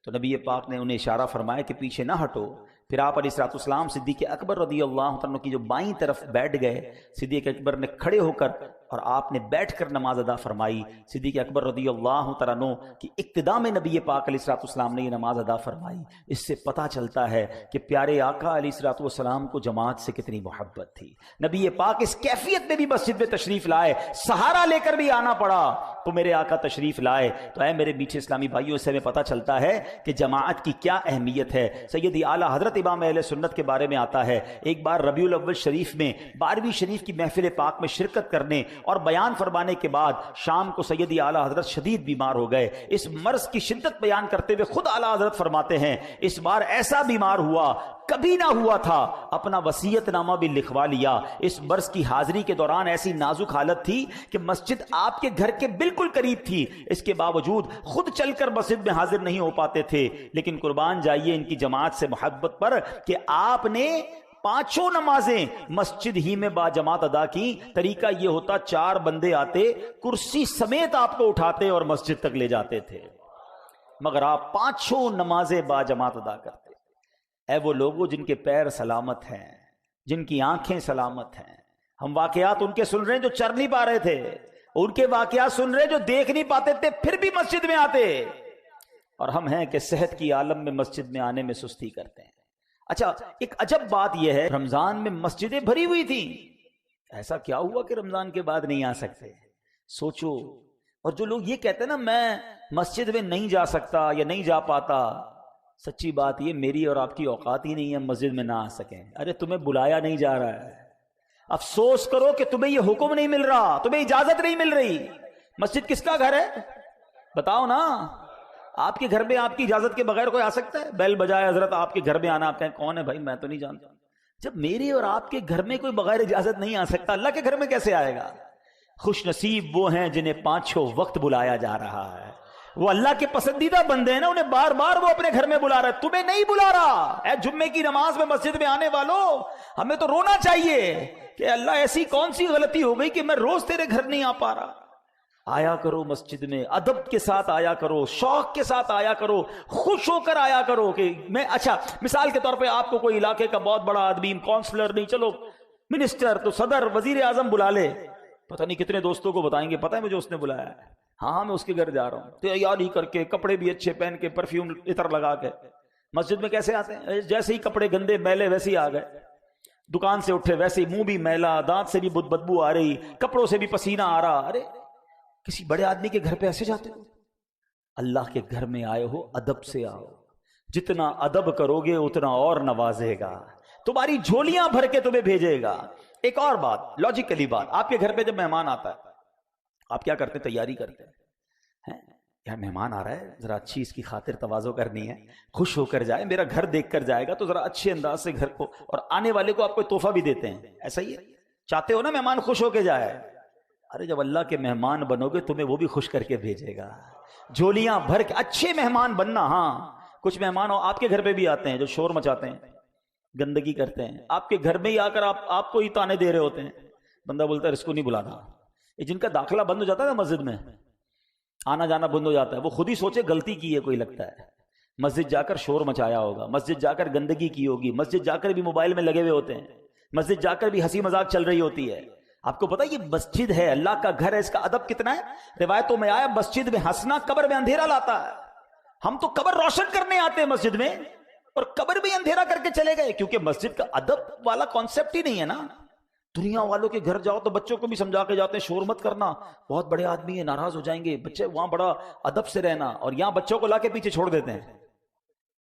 تو نبی پاک نے انہیں اشارہ فرمایا کہ پیچھے نہ ہٹو. پھر آپ علیہ الصلوۃ والسلام صدیق اکبر رضی اللہ عنہ کی جو بائیں طرف بیٹھ گئے. صدیق اکبر نے کھڑے ہو کر اور آپ نے بیٹھ کر نماز ادا فرمائی. صدیق اکبر رضی اللہ تعالیٰ عنہ کی اقتداء میں نبی پاک علیہ الصلوۃ والسلام نے یہ نماز ادا فرمائی. اس سے پتہ چلتا ہے کہ پیارے آقا علیہ الصلوۃ والسلام کو جماعت سے کتنی محبت تھی. نبی پاک اس کیفیت میں بھی مسجد میں تشریف لائے، سہارا لے کر بھی آنا پڑا تو میرے آقا تشریف لائے. تو اے میرے میٹھے اسلامی بھائیوں، اس سے ہمیں پتہ چلتا ہے کہ جماعت کی کیا اہمیت ہے. سیدی اعلیٰ حضرت امام اہل سنت کے بارے میں آتا ہے، ایک بار ربیع الاول شریف میں 12ویں شریف کی محفل پاک میں شرکت کرنے اور بیان فرمانے کے بعد شام کو سیدی اعلیٰ حضرت شدید بیمار ہو گئے. اس مرض کی شدت بیان کرتے ہوئے خود اعلیٰ حضرت فرماتے ہیں اس بار ایسا بیمار ہوا کبھی نہ ہوا تھا، اپنا وصیت نامہ بھی لکھوا لیا. اس مرض کی حاضری کے دوران ایسی نازک حالت تھی کہ مسجد آپ کے گھر کے بالکل قریب تھی، اس کے باوجود خود چل کر مسجد میں حاضر نہیں ہو پاتے تھے. لیکن قربان جائیے ان کی جماعت سے محبت پر کہ آپ نے 5 نمازیں مسجد ہی میں با جماعت ادا کی. طریقہ یہ ہوتا 4 بندے آتے، کرسی سمیت آپ کو اٹھاتے اور مسجد تک لے جاتے تھے، مگر آپ 5 نمازیں با جماعت ادا کرتے. اے وہ لوگوں جن کے پیر سلامت ہیں، جن کی آنکھیں سلامت ہیں. ہم واقعات ان کے سن رہے ہیں جو چر نہیں پا رہے تھے، ان کے واقعات سن رہے ہیں جو دیکھ نہیں پاتے تھے پھر بھی مسجد میں آتے، اور ہم ہیں کہ صحت کی عالم میں مسجد میں آنے میں سستی کرتے ہیں. اچھا، ایک عجب بات یہ ہے، رمضان میں مسجدیں بھری ہوئی تھیں. ایسا کیا ہوا کہ رمضان کے بعد نہیں آ سکتے؟ سوچو. اور جو لوگ یہ کہتے ہیں نا میں مسجد میں نہیں جا سکتا یا نہیں جا پاتا، سچی بات یہ میری اور آپ کی اوقات ہی نہیں ہے مسجد میں نہ آ سکیں. ارے تمہیں بلایا نہیں جا رہا ہے. افسوس کرو کہ تمہیں یہ حکم نہیں مل رہا, تمہیں اجازت نہیں مل رہی. مسجد کس کا گھر ہے بتاؤ نا. آپ کے گھر میں آپ کی اجازت کے بغیر کوئی آ سکتا ہے؟ بیل بجائے حضرت آپ کے گھر میں آنا, آپ کہیں کون ہے بھائی میں تو نہیں جانتا. جب میری اور آپ کے گھر میں کوئی بغیر اجازت نہیں آ سکتا, اللہ کے گھر میں کیسے آئے گا؟ خوش نصیب وہ ہیں جنہیں پانچوں وقت بلایا جا رہا ہے. وہ اللہ کے پسندیدہ بندے ہیں نا, انہیں بار بار وہ اپنے گھر میں بلا رہا ہے, تمہیں نہیں بلا رہا. اے جمعے کی نماز میں مسجد میں آنے والوں, ہمیں تو رونا چاہیے کہ اللہ ایسی کون سی غلطی ہو گئی کہ میں روز تیرے گھر نہیں آ پا رہا. آیا کرو مسجد میں, ادب کے ساتھ آیا کرو, شوق کے ساتھ آیا کرو, خوش ہو کر آیا کرو. کہ میں اچھا مثال کے طور پہ آپ کو کوئی علاقے کا بہت بڑا آدمی, کونسلر نہیں, چلو منسٹر, تو صدر, وزیر اعظم بلا لے, پتہ نہیں کتنے دوستوں کو بتائیں گے پتہ ہے مجھے اس نے بلایا ہے, ہاں میں اس کے گھر جا رہا ہوں. تیاری کر کے, کپڑے بھی اچھے پہن کے, پرفیوم عطر لگا کے. مسجد میں کیسے آتے ہیں؟ جیسے ہی کپڑے گندے میلے ویسے ہی آ گئے. دکان سے اٹھے ویسے ہی منہ بھی میلا, دانت سے بھی بدبو آ رہی, کپڑوں سے بھی پسینہ آ رہا. ارے کسی بڑے آدمی کے گھر پہ ایسے جاتے ہو؟ اللہ کے گھر میں آئے ہو, ادب سے آؤ. جتنا ادب کرو گے اتنا اور نوازے گا, تمہاری جھولیاں بھر کے تمہیں بھیجے گا. ایک اور بات, لاجیکلی بات, آپ کے گھر پہ جب مہمان آتا ہے آپ کیا کرتے ہیں؟ تیاری کرتے ہیں. یار مہمان آ رہا ہے, ذرا اچھی اس کی خاطر تواضع کرنی ہے, خوش ہو کر جائے, میرا گھر دیکھ کر جائے گا تو ذرا اچھے انداز سے گھر کو, اور آنے والے کو آپ کوئی تحفہ بھی دیتے ہیں. ایسا ہی ہے, چاہتے ہو نا مہمان خوش ہو کے جائے. ارے جب اللہ کے مہمان بنو گے تمہیں وہ بھی خوش کر کے بھیجے گا, جھولیاں بھر کے. اچھے مہمان بننا. ہاں کچھ مہمان آپ کے گھر پہ بھی آتے ہیں جو شور مچاتے ہیں, گندگی کرتے ہیں, آپ کے گھر میں ہی آ کر آپ کو ہی تانے دے رہے ہوتے ہیں. بندہ بولتا ہے اس کو نہیں بلانا. یہ جن کا داخلہ بند ہو جاتا ہے نا مسجد میں, آنا جانا بند ہو جاتا ہے, وہ خود ہی سوچے غلطی کی ہے کوئی, لگتا ہے مسجد جا کر شور مچایا ہوگا, مسجد جا کر گندگی کی ہوگی, مسجد جا کر بھی موبائل میں لگے ہوئے ہوتے ہیں, مسجد جا کر بھی ہنسی مذاق چل رہی ہوتی ہے. آپ کو پتا یہ مسجد ہے, اللہ کا گھر ہے, اس کا ادب کتنا ہے. روایتوں میں آیا مسجد میں ہنسنا قبر میں اندھیرا لاتا ہے. ہم تو قبر روشن کرنے آتے ہیں مسجد میں, اور قبر بھی اندھیرا کر کے چلے گئے, کیونکہ مسجد کا ادب والا کانسیپٹ ہی نہیں ہے نا. دنیا والوں کے گھر جاؤ تو بچوں کو بھی سمجھا کے جاتے ہیں شور مت کرنا, بہت بڑے آدمی ہیں ناراض ہو جائیں گے بچے, وہاں بڑا ادب سے رہنا, اور یہاں بچوں کو لا کے پیچھے چھوڑ دیتے ہیں.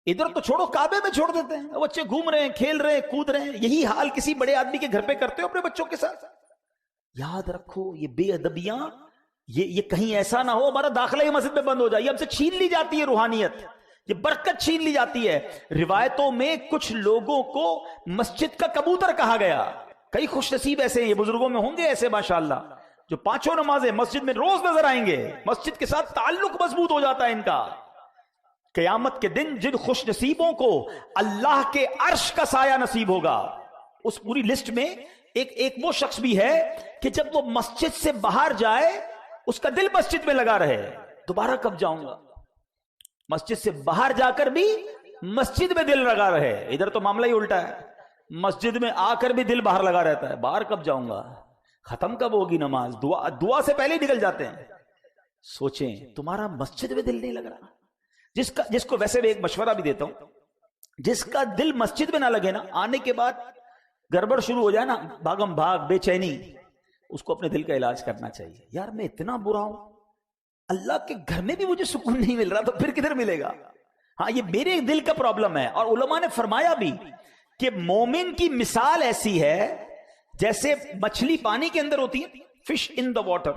ادھر تو چھوڑو کعبے میں چھوڑ دیتے ہیں, بچے گھوم رہے ہیں, کھیل رہے ہیں, کود رہے ہیں. یہی حال کسی بڑے آدمی کے گھر پہ کرتے ہو اپنے بچوں کے ساتھ. یاد رکھو یہ بے ادبیاں, یہ کہیں ایسا نہ ہو ہمارا داخلہ ہی مسجد میں بند ہو جائے. یہ ہم سے چھین لی جاتی ہے روحانیت, یہ برکت چھین لی جاتی ہے. روایتوں میں کچھ لوگوں کو مسجد کا کبوتر کہا گیا. کئی خوش نصیب ایسے ہیں, یہ بزرگوں میں ہوں گے ایسے ماشاءاللہ, جو پانچوں نمازیں مسجد میں روز نظر آئیں گے, مسجد کے ساتھ تعلق مضبوط ہو جاتا ہے ان کا. قیامت کے دن جن خوش نصیبوں کو اللہ کے عرش کا سایہ نصیب ہوگا, اس پوری لسٹ میں ایک وہ شخص بھی ہے کہ جب وہ مسجد سے باہر جائے اس کا دل مسجد میں لگا رہے, دوبارہ کب جاؤں گا. مسجد سے باہر جا کر بھی مسجد میں دل لگا رہے. ادھر تو معاملہ ہی الٹا ہے, مسجد میں آ کر بھی دل باہر لگا رہتا ہے, باہر کب جاؤں گا, ختم کب ہوگی نماز, دعا سے پہلے نکل جاتے ہیں. سوچیں تمہارا مسجد میں دل نہیں لگ رہا. جس کو ویسے میں ایک مشورہ بھی دیتا ہوں, جس کا دل مسجد میں نہ لگے نا, آنے کے بعد گڑبڑ شروع ہو جائے نا, بھاگم بھاگ, بے چینی, اس کو اپنے دل کا علاج کرنا چاہیے. یار میں اتنا برا ہوں, اللہ کے گھر میں بھی مجھے سکون نہیں مل رہا, تو پھر کدھر ملے گا. ہاں یہ میرے دل کا پرابلم ہے. اور علماء نے فرمایا بھی کہ مومن کی مثال ایسی ہے جیسے مچھلی پانی کے اندر ہوتی ہے, فش ان دا واٹر,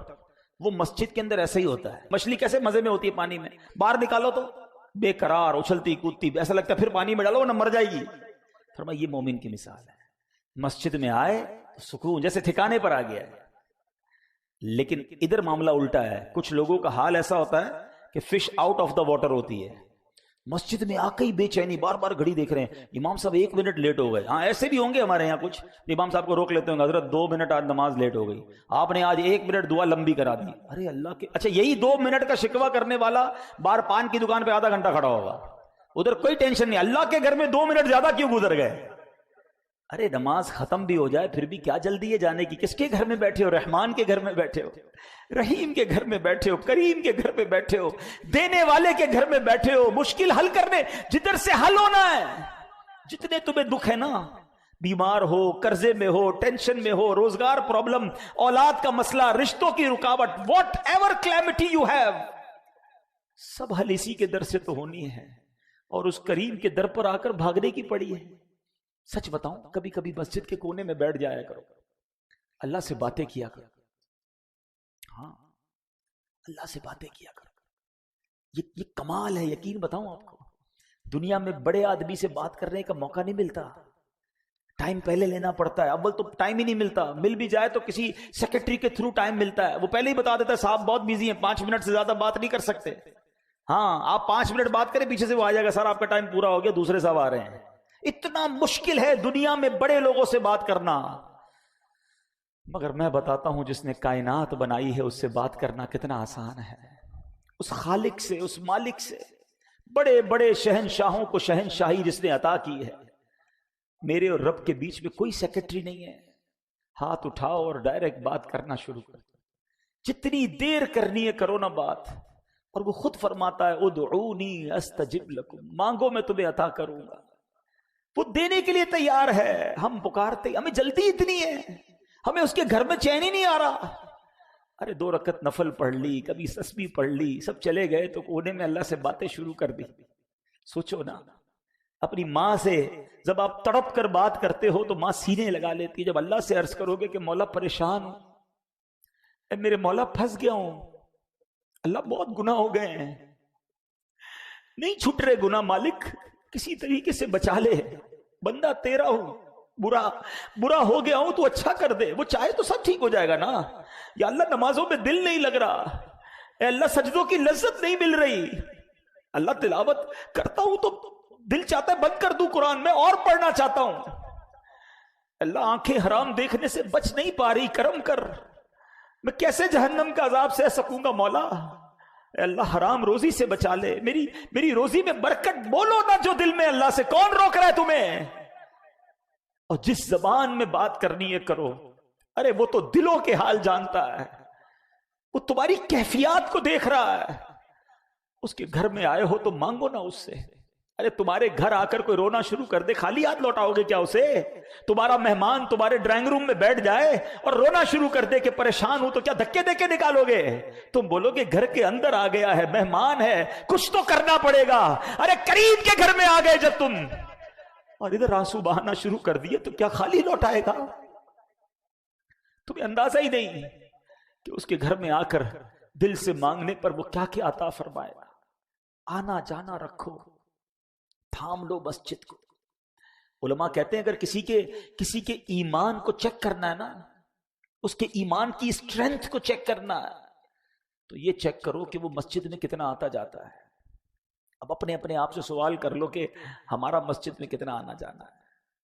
وہ مسجد کے اندر ایسا ہی ہوتا ہے. مچھلی کیسے مزے میں ہوتی ہے پانی میں, باہر نکالو تو بے قرار اچھلتی کودتی, ایسا لگتا ہے پھر پانی میں ڈالو نہ مر جائے گی. فرمایا یہ مومن کی مثال ہے, مسجد میں آئے سکون جیسے ٹھکانے پر آ گیا ہے. لیکن ادھر معاملہ الٹا ہے, کچھ لوگوں کا حال ایسا ہوتا ہے کہ fish out of the water ہوتی ہے, مسجد میں آ کے ہی بے چینی, بار بار گھڑی دیکھ رہے ہیں, امام صاحب 1 منٹ لیٹ ہو گئے. ہاں ایسے بھی ہوں گے ہمارے یہاں کچھ, امام صاحب کو روک لیتے ہوں گے, حضرت 2 منٹ آج نماز لیٹ ہو گئی, آپ نے آج 1 منٹ دعا لمبی کرا دی. ارے اللہ کے, اچھا یہی 2 منٹ کا شکوہ کرنے والا بار پان کی دکان پہ آدھا گھنٹہ کھڑا ہوگا, ادھر کوئی ٹینشن نہیں. اللہ کے گھر میں 2 منٹ زیادہ کیوں گزر گئے. ارے نماز ختم بھی ہو جائے پھر بھی کیا جلدی ہے جانے کی. کس کے گھر میں بیٹھے ہو؟ رحمان کے گھر میں بیٹھے ہو, رحیم کے گھر میں بیٹھے ہو, کریم کے گھر میں بیٹھے ہو, دینے والے کے گھر میں بیٹھے ہو. مشکل حل کرنے جدھر سے حل ہونا ہے, جتنے تمہیں دکھ ہے نا, بیمار ہو, قرضے میں ہو, ٹینشن میں ہو, روزگار پرابلم, اولاد کا مسئلہ, رشتوں کی رکاوٹ, whatever calamity you have, سب حل اسی کے در سے تو ہونی ہے. اور اس کریم کے در پر آ کر بھاگنے کی پڑی ہے. سچ بتاؤں, کبھی کبھی مسجد کے کونے میں بیٹھ جایا کرو, اللہ سے باتیں کیا کرو. ہاں, اللہ سے باتیں کیا کرو. یہ کمال ہے. یقین بتاؤں آپ کو, دنیا میں بڑے آدمی سے بات کرنے کا موقع نہیں ملتا. ٹائم پہلے لینا پڑتا ہے. اول تو ٹائم ہی نہیں ملتا, مل بھی جائے تو کسی سیکرٹری کے تھرو ٹائم ملتا ہے. وہ پہلے ہی بتا دیتا ہے صاحب بہت بیزی ہیں, 5 منٹ سے زیادہ بات نہیں کر سکتے. ہاں, آپ 5 منٹ بات کریں, پیچھے سے وہ آ جائے گا سر آپ کا ٹائم پورا ہو گیا, دوسرے صاحب آ رہے ہیں. اتنا مشکل ہے دنیا میں بڑے لوگوں سے بات کرنا. مگر میں بتاتا ہوں جس نے کائنات بنائی ہے اس سے بات کرنا کتنا آسان ہے. اس خالق سے, اس مالک سے, بڑے بڑے شہنشاہوں کو شہنشاہی جس نے عطا کی ہے. میرے اور رب کے بیچ میں کوئی سیکرٹری نہیں ہے. ہاتھ اٹھاؤ اور ڈائریکٹ بات کرنا شروع کر. جتنی دیر کرنی ہے کرو نا بات. اور وہ خود فرماتا ہے ادعونی استجب لکم, مانگو میں تمہیں عطا کروں گا. وہ دینے کے لیے تیار ہے. ہم پکارتے, ہمیں جلدی اتنی ہے, ہمیں اس کے گھر میں چین ہی نہیں آ رہا. ارے 2 رکعت نفل پڑھ لی, کبھی تسبیح پڑھ لی, سب چلے گئے تو کونے میں اللہ سے باتیں شروع کر دی. سوچو نا, اپنی ماں سے جب آپ تڑپ کر بات کرتے ہو تو ماں سینے لگا لیتی ہے. جب اللہ سے عرض کرو گے کہ مولا پریشان ہوں, اے میرے مولا پھنس گیا ہوں, اللہ بہت گناہ ہو گئے ہیں, نہیں چھٹ رہے گناہ, مالک کسی طریقے سے بچا لے, بندہ تیرا ہوں, برا ہو گیا ہوں, تو اچھا کر دے. وہ چاہے تو سب ٹھیک ہو جائے گا نا. یا اللہ نمازوں میں دل نہیں لگ رہا, اے اللہ سجدوں کی لذت نہیں مل رہی, اللہ تلاوت کرتا ہوں تو دل چاہتا ہے بند کر دوں قرآن, میں اور پڑھنا چاہتا ہوں. اللہ آنکھیں حرام دیکھنے سے بچ نہیں پا رہی, کرم کر, میں کیسے جہنم کا عذاب سہ سکوں گا مولا. اے اللہ حرام روزی سے بچا لے, میری روزی میں برکت بولو نا جو دل میں, اللہ سے کون روک رہا ہے تمہیں. اور جس زبان میں بات کرنی ہے کرو. ارے وہ تو دلوں کے حال جانتا ہے, وہ تمہاری کیفیات کو دیکھ رہا ہے. اس کے گھر میں آئے ہو تو مانگو نا اس سے. ارے تمہارے گھر آ کر کوئی رونا شروع کر دے, خالی ہاتھ لوٹاؤ گے کیا اسے؟ تمہارا مہمان تمہارے ڈرائنگ روم میں بیٹھ جائے اور رونا شروع کر دے کہ پریشان ہوں, تو کیا دھکے دے کے نکالو گے؟ تم بولو گے گھر کے اندر آ گیا ہے, مہمان ہے, کچھ تو کرنا پڑے گا. ارے قریب کے گھر میں آ گئے جب تم اور ادھر آنسو بہانا شروع کر دیے تو کیا خالی لوٹائے گا؟ تمہیں اندازہ ہی نہیں کہ اس کے گھر میں آ کر دل سے مانگنے پر وہ کیا کیا عطا فرمائے گا. آنا جانا رکھو, تھام لو مسجد کو. علماء کہتے ہیں اگر کسی کے ایمان کو چیک کرنا ہے نا, اس کے ایمان کی اسٹرینتھ کو چیک کرنا ہے, تو یہ چیک کرو کہ وہ مسجد میں کتنا آتا جاتا ہے. اب اپنے آپ سے سوال کر لو کہ ہمارا مسجد میں کتنا آنا جانا ہے.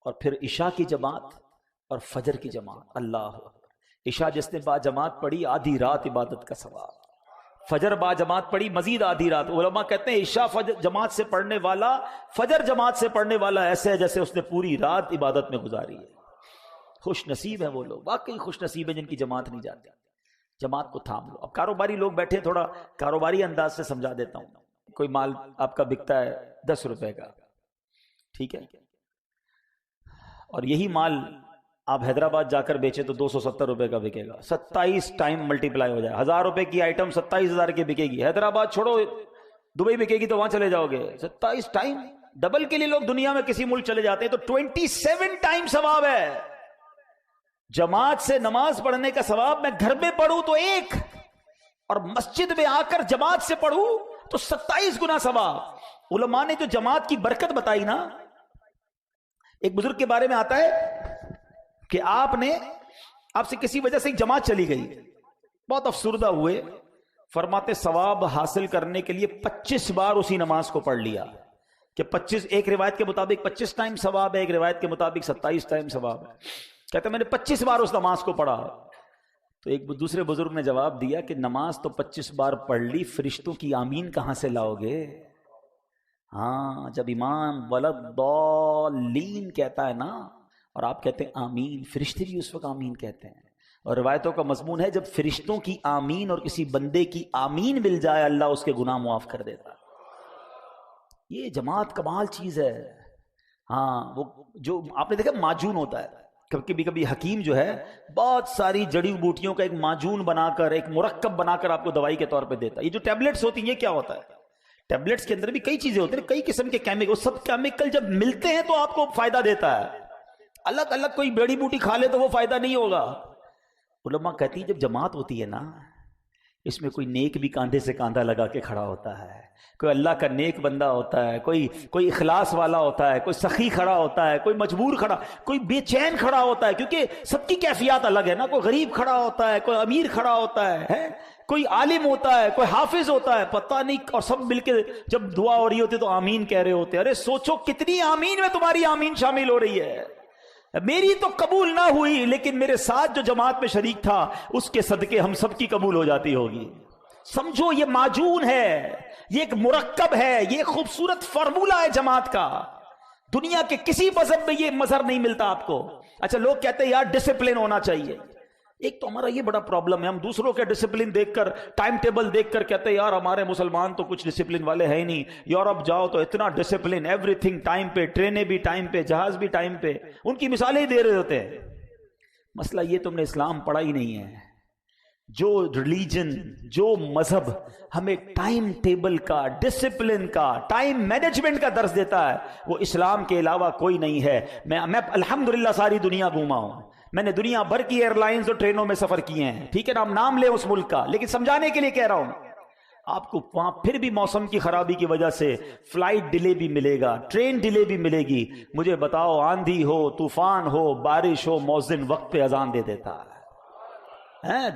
اور پھر عشاء کی جماعت اور فجر کی جماعت, اللہ عشاء جس نے با جماعت پڑھی آدھی رات عبادت کا ثواب, فجر با جماعت پڑھی مزید آدھی رات. علماء کہتے ہیں عشاء فجر جماعت سے پڑھنے والا, فجر جماعت سے پڑھنے والا ایسے ہے جیسے اس نے پوری رات عبادت میں گزاری ہے. خوش نصیب ہیں وہ لوگ, واقعی خوش نصیب ہیں جن کی جماعت نہیں جاتی. جماعت کو تھام لو. اب کاروباری لوگ بیٹھے, تھوڑا کاروباری انداز سے سمجھا دیتا ہوں. کوئی مال آپ کا بکتا ہے 10 روپے کا, ٹھیک ہے, اور یہی مال آپ حیدرآباد جا کر بیچے تو 270 روپے کا بکے گا. 27 ٹائم ملٹیپلائی ہو جائے, 1000 روپے کی آئٹم 27,000 کی بکے گی. حیدرآباد چھوڑو, دبئی بکے گی تو وہاں چلے جاؤ گے. 27 ٹائم, ڈبل کے لیے لوگ دنیا میں کسی ملک چلے جاتے ہیں, تو 27 ٹائم ثواب ہے. جماعت سے نماز پڑھنے کا ثواب میں گھر میں پڑھوں تو 1, اور مسجد میں آ کر جماعت سے پڑھوں تو 27 گنا ثواب. علماء نے جو جماعت کی برکت بتائی نا, ایک بزرگ کے بارے میں آتا ہے کہ آپ سے کسی وجہ سے ایک جماعت چلی گئی, بہت افسردہ ہوئے. فرماتے ثواب حاصل کرنے کے لیے 25 بار اسی نماز کو پڑھ لیا, کہ 25, ایک روایت کے مطابق 25 ٹائم ثواب ہے, ایک روایت کے مطابق 27 ٹائم ثواب ہے. کہتے میں نے 25 بار اس نماز کو پڑھا. تو ایک دوسرے بزرگ نے جواب دیا کہ نماز تو 25 بار پڑھ لی, فرشتوں کی آمین کہاں سے لاؤ گے؟ ہاں, جب امام ولضالین کہتا ہے نا, اور آپ کہتے ہیں آمین, فرشتے بھی اس وقت آمین کہتے ہیں. اور روایتوں کا مضمون ہے جب فرشتوں کی آمین اور کسی بندے کی آمین مل جائے, اللہ اس کے گناہ معاف کر دیتا. یہ جماعت کمال چیز ہے. ہاں, وہ جو آپ نے دیکھا معجون ہوتا ہے, کبھی حکیم جو ہے بہت ساری جڑی بوٹیوں کا ایک معجون بنا کر, ایک مرکب بنا کر آپ کو دوائی کے طور پہ دیتا ہے. یہ جو ٹیبلٹس ہوتی ہیں یہ کیا ہوتا ہے؟ ٹیبلٹس کے اندر بھی کئی چیزیں ہوتی ہیں، کئی قسم کے کیمیکل، سب کیمیکل جب ملتے ہیں تو آپ کو فائدہ دیتا ہے. الگ الگ کوئی بیڑی بوٹی کھا لے تو وہ فائدہ نہیں ہوگا. علماء کہتی ہیں جب جماعت ہوتی ہے نا، اس میں کوئی نیک بھی کاندھے سے کاندھا لگا کے کھڑا ہوتا ہے، کوئی اللہ کا نیک بندہ ہوتا ہے، کوئی اخلاص والا ہوتا ہے، کوئی سخی کھڑا ہوتا ہے، کوئی مجبور کھڑا، کوئی بے چین کھڑا ہوتا ہے، کیونکہ سب کی کیفیات الگ ہے نا. کوئی غریب کھڑا ہوتا ہے، کوئی امیر کھڑا ہوتا ہے، کوئی عالم ہوتا ہے، کوئی حافظ ہوتا ہے، پتہ نہیں، اور سب مل کے جب دعا ہو رہی ہوتی ہے تو آمین کہہ رہے ہوتے ہیں. ارے سوچو کتنی آمین میں تمہاری آمین شامل ہو رہی ہے. میری تو قبول نہ ہوئی لیکن میرے ساتھ جو جماعت میں شریک تھا اس کے صدقے ہم سب کی قبول ہو جاتی ہوگی. سمجھو یہ معجون ہے، یہ ایک مرکب ہے، یہ خوبصورت فارمولہ ہے جماعت کا. دنیا کے کسی مذہب میں یہ مظہر نہیں ملتا آپ کو. اچھا لوگ کہتے ہیں یار ڈسپلن ہونا چاہیے. ایک تو ہمارا یہ بڑا پرابلم ہے، ہم دوسروں کے ڈسپلن دیکھ کر، ٹائم ٹیبل دیکھ کر کہتے ہیں یار ہمارے مسلمان تو کچھ ڈسپلن والے ہیں ہی نہیں. یورپ جاؤ تو اتنا ڈسپلن، ایوری تھنگ ٹائم پہ، ٹرینیں بھی ٹائم پہ، جہاز بھی ٹائم پہ، ان کی مثالیں ہی دے رہے ہوتے ہیں. مسئلہ یہ تم نے اسلام پڑھا ہی نہیں ہے. جو ریلیجن، جو مذہب ہمیں ٹائم ٹیبل کا، ڈسپلن کا، ٹائم مینجمنٹ کا درس دیتا ہے وہ اسلام کے علاوہ کوئی نہیں ہے. میں الحمدللہ ساری دنیا گھوما ہوں، میں نے دنیا بھر کی ایئر لائنز اور ٹرینوں میں سفر کیے ہیں، ٹھیک ہے نا، ہم نام لیں اس ملک کا، لیکن سمجھانے کے لیے کہہ رہا ہوں. آپ کو وہاں پھر بھی موسم کی خرابی کی وجہ سے فلائٹ ڈیلے بھی ملے گا، ٹرین ڈیلے بھی ملے گی. مجھے بتاؤ آندھی ہو، طوفان ہو، بارش ہو، مؤذن وقت پہ اذان دے دیتا ہے.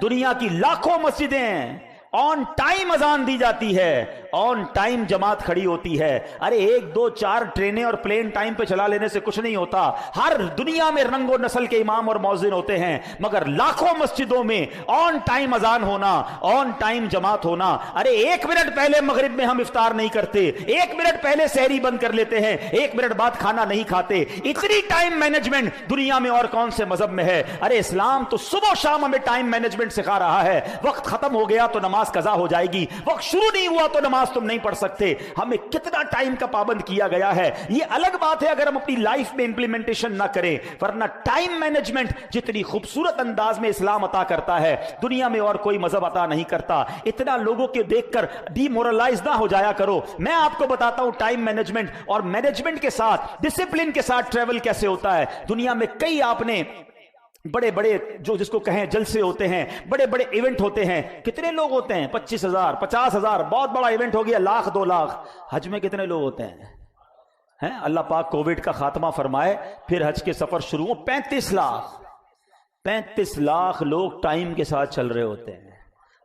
دنیا کی لاکھوں مسجدیں آن ٹائم اذان دی جاتی ہے، آن ٹائم جماعت کھڑی ہوتی ہے. ارے 1 2 4 ٹرینیں اور پلین ٹائم پہ چلا لینے سے کچھ نہیں ہوتا. ہر دنیا میں رنگ و نسل کے امام اور مؤذن ہوتے ہیں، مگر لاکھوں مسجدوں میں آن ٹائم اذان ہونا، آن ٹائم جماعت ہونا. ارے 1 منٹ پہلے مغرب میں ہم افطار نہیں کرتے، 1 منٹ پہلے سحری بند کر لیتے ہیں، 1 منٹ بعد کھانا نہیں کھاتے. اتنی ٹائم مینجمنٹ دنیا میں اور کون سے مذہب میں ہے؟ ارے اسلام تو صبح و شام ہمیں ٹائم مینجمنٹ سکھا رہا ہے. وقت ختم ہو گیا تو نماز قضا ہو جائے گی، وقت شروع نہیں ہوا تو نماز تم نہیں پڑھ سکتے. ہمیں کتنا ٹائم کا پابند کیا گیا ہے. یہ الگ بات ہے اگر ہم اپنی لائف میں امپلیمنٹیشن نہ کریں، ورنہ ٹائم مینجمنٹ جتنی خوبصورت انداز میں اسلام عطا کرتا ہے دنیا میں اور کوئی مذہب عطا نہیں کرتا. اتنا لوگوں کے دیکھ کر ڈی مورلائز نہ ہو جایا کرو. میں آپ کو بتاتا ہوں ٹائم مینجمنٹ اور مینجمنٹ کے ساتھ، ڈسپلن کے ساتھ ٹریول کیسے ہوتا ہے. دنیا میں کئی آپ نے بڑے بڑے جو جس کو کہیں جلسے ہوتے ہیں، بڑے بڑے ایونٹ ہوتے ہیں. کتنے لوگ ہوتے ہیں؟ 25,000 50,000. بہت بڑا ایونٹ ہو گیا 1,00,000 2,00,000. حج میں کتنے لوگ ہوتے ہیں؟ اللہ پاک کووڈ کا خاتمہ فرمائے، پھر حج کے سفر شروع ہو. 35 لاکھ 35 لاکھ لوگ ٹائم کے ساتھ چل رہے ہوتے ہیں.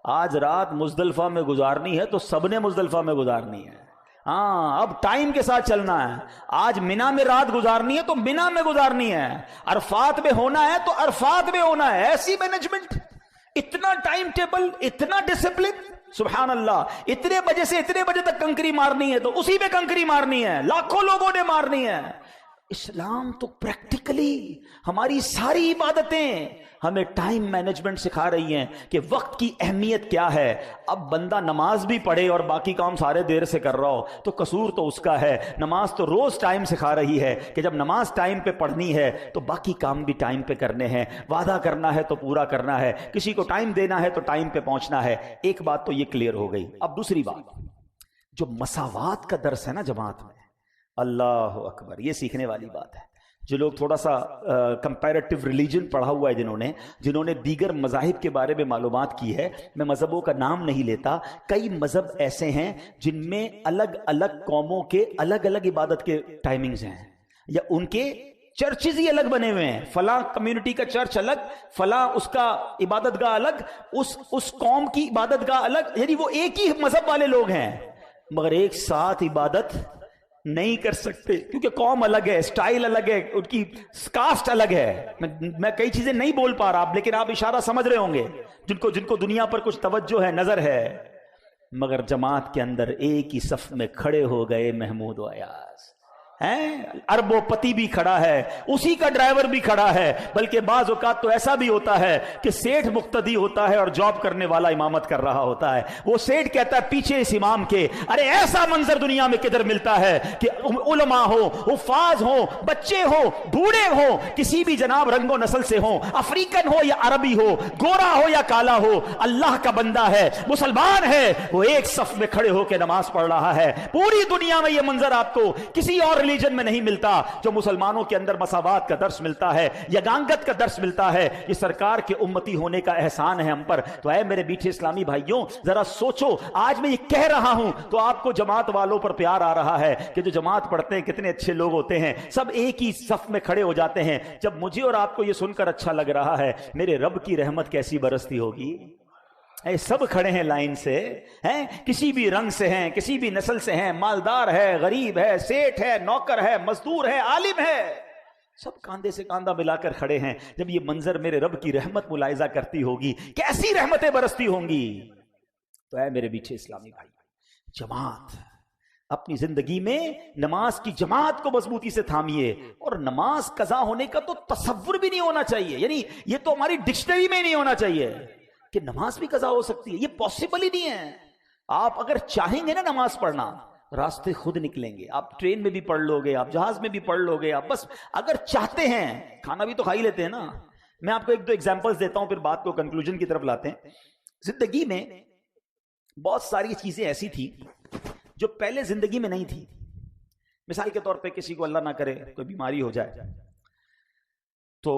آج رات مزدلفہ میں گزارنی ہے تو سب نے مزدلفہ میں گزارنی ہے. ہاں اب ٹائم کے ساتھ چلنا ہے. آج مینا میں رات گزارنی ہے تو مینا میں گزارنی ہے. عرفات میں ہونا ہے تو عرفات میں ہونا ہے. ایسی مینجمنٹ، اتنا ٹائم ٹیبل، اتنا ڈسپلن. سبحان اللہ. اتنے بجے سے اتنے بجے تک کنکری مارنی ہے تو اسی پہ کنکری مارنی ہے. لاکھوں لوگوں نے مارنی ہے. اسلام تو پریکٹیکلی ہماری ساری عبادتیں ہمیں ٹائم مینجمنٹ سکھا رہی ہیں کہ وقت کی اہمیت کیا ہے. اب بندہ نماز بھی پڑھے اور باقی کام سارے دیر سے کر رہا ہو تو قصور تو اس کا ہے. نماز تو روز ٹائم سکھا رہی ہے کہ جب نماز ٹائم پہ پڑھنی ہے تو باقی کام بھی ٹائم پہ کرنے ہیں. وعدہ کرنا ہے تو پورا کرنا ہے، کسی کو ٹائم دینا ہے تو ٹائم پہ پہنچنا ہے. ایک بات تو یہ کلیئر ہو گئی. اب دوسری بات، جو مساوات کا درس ہے نا جماعت میں، اللہ اکبر، یہ سیکھنے والی بات ہے. جو لوگ تھوڑا سا کمپیریٹیو ریلیجن پڑھا ہوا ہے، جنہوں نے دیگر مذاہب کے بارے میں معلومات کی ہے، میں مذہبوں کا نام نہیں لیتا، کئی مذہب ایسے ہیں جن میں الگ الگ قوموں کے الگ الگ عبادت کے ٹائمنگز ہیں، یا ان کے چرچز ہی الگ بنے ہوئے ہیں. فلاں کمیونٹی کا چرچ الگ، فلاں اس کا عبادت گاہ الگ، اس قوم کی عبادت گاہ الگ. یعنی وہ ایک ہی مذہب والے لوگ ہیں مگر ایک ساتھ عبادت نہیں کر سکتے کیونکہ قوم الگ ہے، سٹائل الگ ہے، ان کی کاسٹ الگ ہے. میں کئی چیزیں نہیں بول پا رہا لیکن آپ اشارہ سمجھ رہے ہوں گے. جن کو دنیا پر کچھ توجہ ہے، نظر ہے، مگر جماعت کے اندر ایک ہی صف میں کھڑے ہو گئے محمود و ایاز. اربوں پتی بھی کھڑا ہے, اسی کا ڈرائیور بھی کھڑا ہے, بلکہ بعض اوقات تو ایسا بھی ہوتا ہے کہ سیٹھ مقتدی ہوتا ہے اور جاب کرنے والا امامت کر رہا ہوتا ہے. وہ سیٹھ کہتا ہے پیچھے اس امام کے, ارے ایسا منظر دنیا میں کدھر ملتا ہے کہ علماء ہو, حفاظ ہو, بچے ہو, بوڑھے ہو, کسی بھی جناب رنگ و نسل سے ہو, افریقن ہو یا عربی ہو, گورا ہو یا کالا ہو, اللہ کا بندہ ہے, مسلمان ہے, وہ ایک صف میں کھڑے ہو کے نماز پڑھ رہا ہے. پوری دنیا میں یہ منظر آپ کو کسی اور ریلیجن میں نہیں ملتا جو مسلمانوں کے اندر مساوات کا درس ملتا ہے, یگانگت کا درس ملتا ہے. یہ سرکار کے امتی ہونے کا احسان ہے ہم پر. تو اے میرے میٹھے اسلامی بھائیوں, ذرا سوچو, آج میں یہ کہہ رہا ہوں تو آپ کو جماعت والوں پر پیار آ رہا ہے کہ جو جماعت پڑھتے ہیں کتنے اچھے لوگ ہوتے ہیں, سب ایک ہی صف میں کھڑے ہو جاتے ہیں. جب مجھے اور آپ کو یہ سن کر اچھا لگ رہا ہے, میرے رب کی رحمت کیسی برستی ہوگی. سب کھڑے ہیں لائن سے, ہیں کسی بھی رنگ سے ہیں, کسی بھی نسل سے ہیں, مالدار ہے, غریب ہے, سیٹھ ہے, نوکر ہے, مزدور ہے, عالم ہے, سب کاندھے سے کاندھا ملا کر کھڑے ہیں. جب یہ منظر میرے رب کی رحمت ملاحظہ کرتی ہوگی, کیسی رحمتیں برستی ہوں گی. تو اے میرے میٹھے اسلامی بھائی, جماعت اپنی زندگی میں نماز کی جماعت کو مضبوطی سے تھامیے. اور نماز قضا ہونے کا تو تصور بھی نہیں ہونا چاہیے, یعنی یہ تو ہماری ڈکشنری میں نہیں ہونا چاہیے کہ نماز بھی قضا ہو سکتی ہے. یہ پاسبل ہی نہیں ہے. آپ اگر چاہیں گے نا نماز پڑھنا, راستے خود نکلیں گے. آپ ٹرین میں بھی پڑھ لو گے, آپ جہاز میں بھی پڑھ لو گے, آپ بس اگر چاہتے ہیں. کھانا بھی تو کھا ہی لیتے ہیں نا. میں آپ کو ایک دو ایگزامپلز دیتا ہوں, پھر بات کو کنکلوژن کی طرف لاتے ہیں. زندگی میں بہت ساری چیزیں ایسی تھی جو پہلے زندگی میں نہیں تھی. مثال کے طور پہ کسی کو اللہ نہ کرے کوئی بیماری ہو جائے تو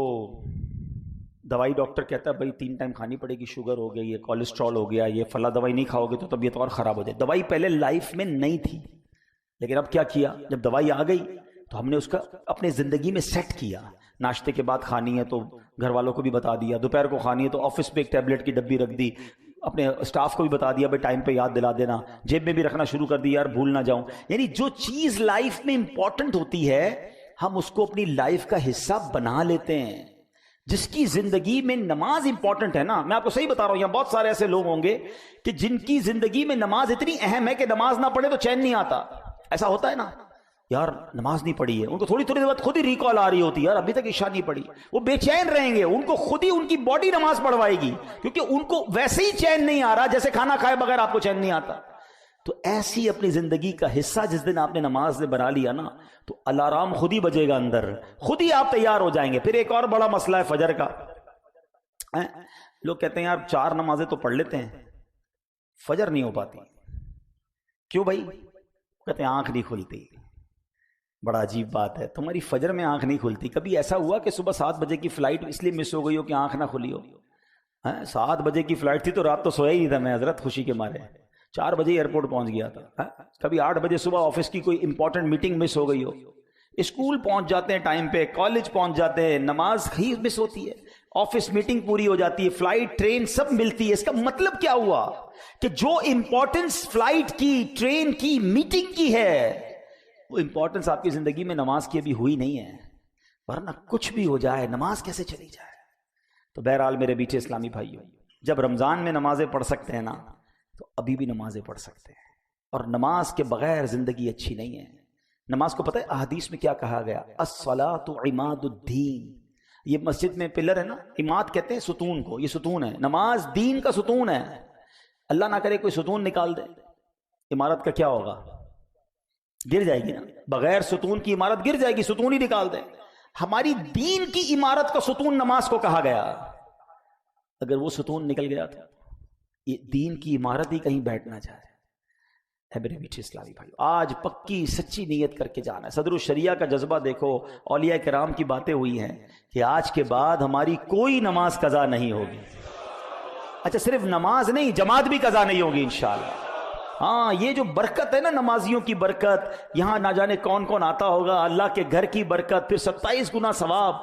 دوائی ڈاکٹر کہتا ہے بھائی 3 ٹائم کھانی پڑے گی, شوگر ہو گئی, یہ کولیسٹرول ہو گیا, یہ فلاں دوائی نہیں کھاؤ گے تو طبیعت اور خراب ہو جائے. دوائی پہلے لائف میں نہیں تھی, لیکن اب کیا کیا, جب دوائی آ گئی تو ہم نے اس کا اپنے زندگی میں سیٹ کیا. ناشتے کے بعد کھانی ہے تو گھر والوں کو بھی بتا دیا, دوپہر کو کھانی ہے تو آفس پہ ایک ٹیبلٹ کی ڈبی رکھ دی, اپنے اسٹاف کو بھی بتا دیا بھائی ٹائم پہ یاد دلا دینا, جیب میں بھی رکھنا شروع کر دیا یار بھول نہ جاؤں. یعنی جو چیز لائف میں امپورٹنٹ ہوتی ہے ہم اس کو اپنی لائف کا حصہ بنا لیتے ہیں. جس کی زندگی میں نماز امپورٹنٹ ہے نا, میں آپ کو صحیح بتا رہا ہوں, یہاں بہت سارے ایسے لوگ ہوں گے کہ جن کی زندگی میں نماز اتنی اہم ہے کہ نماز نہ پڑھے تو چین نہیں آتا. ایسا ہوتا ہے نا, یار نماز نہیں پڑھی ہے, ان کو تھوڑی تھوڑی دیر بعد خود ہی ریکال آ رہی ہوتی ہے, یار ابھی تک عشاء نہیں پڑھی. وہ بے چین رہیں گے, ان کو خود ہی ان کی باڈی نماز پڑھوائے گی, کیونکہ ان کو ویسے ہی چین نہیں آ رہا جیسے کھانا کھائے بغیر آپ کو چین نہیں آتا. تو ایسی اپنی زندگی کا حصہ جس دن آپ نے نماز نے بنا لیا نا, تو الارام خود ہی بجے گا اندر, خود ہی آپ تیار ہو جائیں گے. پھر ایک اور بڑا مسئلہ ہے فجر کا. لوگ کہتے ہیں یار 4 نمازیں تو پڑھ لیتے ہیں, فجر نہیں ہو پاتی. کیوں بھائی؟ کہتے ہیں آنکھ نہیں کھلتی. بڑا عجیب بات ہے, تمہاری فجر میں آنکھ نہیں کھلتی. کبھی ایسا ہوا کہ صبح 7 بجے کی فلائٹ اس لیے مس ہو گئی ہو کہ آنکھ نہ کھلی ہو؟ 7 بجے کی فلائٹ تھی تو رات تو سویا ہی نہیں تھا میں حضرت, خوشی کے مارے 4 بجے ایئرپورٹ پہنچ گیا تھا. کبھی 8 بجے صبح آفس کی کوئی امپورٹنٹ میٹنگ مس ہو گئی ہو؟ اسکول پہنچ جاتے ہیں ٹائم پہ, کالج پہنچ جاتے ہیں, نماز ہی مس ہوتی ہے, آفس میٹنگ پوری ہو جاتی ہے, فلائٹ ٹرین سب ملتی ہے. اس کا مطلب کیا ہوا کہ جو امپورٹنس فلائٹ کی, ٹرین کی, میٹنگ کی ہے, وہ امپورٹنس آپ کی زندگی میں نماز کی ابھی ہوئی نہیں ہے. ورنہ کچھ بھی ہو جائے نماز کیسے چلی جائے. تو بہرحال میرے میٹھے اسلامی بھائیوں, جب رمضان میں نمازیں پڑھ سکتے ہیں نا تو ابھی بھی نمازیں پڑھ سکتے ہیں. اور نماز کے بغیر زندگی اچھی نہیں ہے. نماز کو پتہ ہے احادیث میں کیا کہا گیا؟ الصلاۃ عماد الدین. یہ مسجد میں پلر ہے نا, عماد کہتے ہیں ستون کو, یہ ستون ہے. نماز دین کا ستون ہے. اللہ نہ کرے کوئی ستون نکال دے, عمارت کا کیا ہوگا؟ گر جائے گی نا. بغیر ستون کی عمارت گر جائے گی, ستون ہی نکال دے. ہماری دین کی عمارت کا ستون نماز کو کہا گیا. اگر وہ ستون نکل گیا تو یہ دین کی عمارت ہی کہیں بیٹھ نہ جائے. ہے میرے میٹھے اسلامی بھائی, آج پکی سچی نیت کر کے جانا ہے. صدر الشریعہ کا جذبہ دیکھو, اولیاء کرام کی باتیں ہوئی ہیں کہ آج کے بعد ہماری کوئی نماز قضا نہیں ہوگی. اچھا صرف نماز نہیں, جماعت بھی قضا نہیں ہوگی انشاءاللہ. ہاں یہ جو برکت ہے نا, نمازیوں کی برکت, یہاں نہ جانے کون کون آتا ہوگا, اللہ کے گھر کی برکت, پھر 27 گنا ثواب.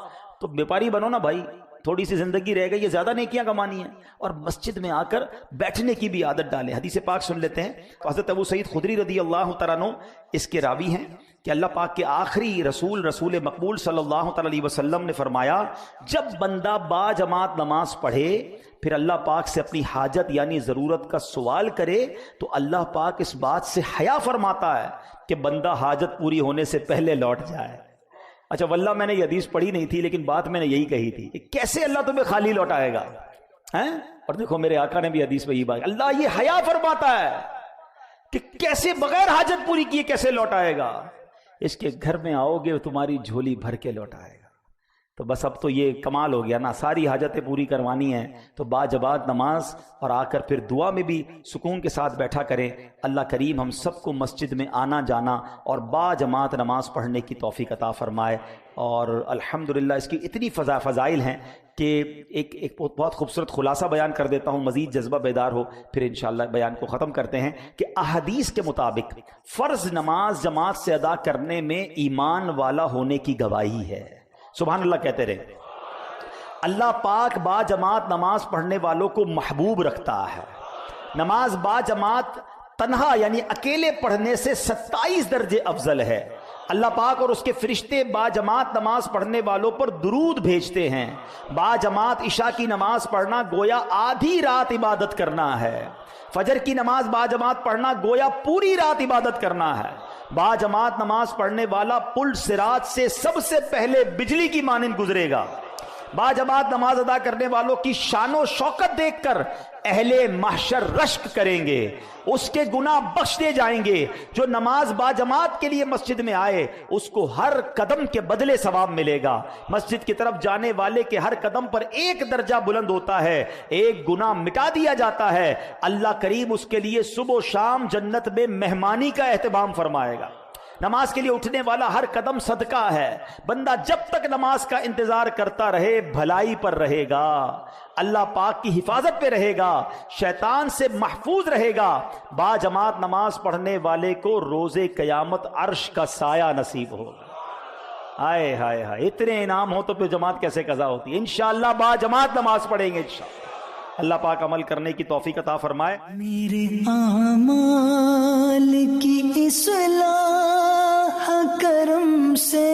تو بیپاری بنو نا بھائی, تھوڑی سی زندگی رہ گئی, یہ زیادہ نیکیاں کمانی ہیں. اور مسجد میں آ کر بیٹھنے کی بھی عادت ڈالیں. حدیث پاک سن لیتے ہیں. تو حضرت ابو سعید خدری رضی اللہ تعالیٰ عنہ اس کے راوی ہیں کہ اللہ پاک کے آخری رسول مقبول صلی اللہ تعالی علیہ وسلم نے فرمایا جب بندہ با جماعت نماز پڑھے پھر اللہ پاک سے اپنی حاجت یعنی ضرورت کا سوال کرے تو اللہ پاک اس بات سے حیا فرماتا ہے کہ بندہ حاجت پوری ہونے سے پہلے لوٹ جائے۔ اچھا واللہ میں نے یہ حدیث پڑھی نہیں تھی لیکن بات میں نے یہی کہی تھی کہ کیسے اللہ تمہیں خالی لوٹائے گا، ہیں؟ اور دیکھو میرے آقا نے بھی حدیث میں یہ بات، اللہ یہ حیا فرماتا ہے کہ کیسے بغیر حاجت پوری کیے کیسے لوٹائے گا، اس کے گھر میں آؤ گے تمہاری جھولی بھر کے لوٹائے گا۔ تو بس اب تو یہ کمال ہو گیا نا، ساری حاجتیں پوری کروانی ہیں تو با جماعت نماز اور آ کر پھر دعا میں بھی سکون کے ساتھ بیٹھا کریں۔ اللہ کریم ہم سب کو مسجد میں آنا جانا اور با جماعت نماز پڑھنے کی توفیق عطا فرمائے۔ اور الحمدللہ اس کی اتنی فضائل ہیں کہ ایک بہت خوبصورت خلاصہ بیان کر دیتا ہوں، مزید جذبہ بیدار ہو پھر انشاءاللہ بیان کو ختم کرتے ہیں کہ احادیث کے مطابق فرض نماز جماعت سے ادا کرنے میں ایمان والا ہونے کی گواہی ہے۔ سبحان اللہ کہتے رہے۔ اللہ پاک با جماعت نماز پڑھنے والوں کو محبوب رکھتا ہے۔ نماز با جماعت تنہا یعنی اکیلے پڑھنے سے 27 درجے افضل ہے۔ اللہ پاک اور اس کے فرشتے با جماعت نماز پڑھنے والوں پر درود بھیجتے ہیں۔ با جماعت عشاء کی نماز پڑھنا گویا آدھی رات عبادت کرنا ہے۔ فجر کی نماز با جماعت پڑھنا گویا پوری رات عبادت کرنا ہے۔ با جماعت نماز پڑھنے والا پل صراط سے سب سے پہلے بجلی کی مانند گزرے گا۔ با جماعت نماز ادا کرنے والوں کی شان و شوکت دیکھ کر اہل محشر رشک کریں گے، اس کے گناہ بخش دیے جائیں گے۔ جو نماز با جماعت کے لیے مسجد میں آئے اس کو ہر قدم کے بدلے ثواب ملے گا۔ مسجد کی طرف جانے والے کے ہر قدم پر 1 درجہ بلند ہوتا ہے، 1 گناہ مٹا دیا جاتا ہے۔ اللہ کریم اس کے لیے صبح و شام جنت میں مہمانی کا اہتمام فرمائے گا۔ نماز کے لیے اٹھنے والا ہر قدم صدقہ ہے۔ بندہ جب تک نماز کا انتظار کرتا رہے بھلائی پر رہے گا، اللہ پاک کی حفاظت پہ رہے گا، شیطان سے محفوظ رہے گا۔ با جماعت نماز پڑھنے والے کو روز قیامت عرش کا سایہ نصیب ہوگا۔ ہائے ہائے ہائے، اتنے انعام ہو تو پھر جماعت کیسے قضا ہوتی ہے؟ انشاءاللہ با جماعت نماز پڑھیں گے انشاءاللہ۔ اللہ پاک عمل کرنے کی توفیق عطا فرمائے۔ میرے اعمال کی اصلاح کرم سے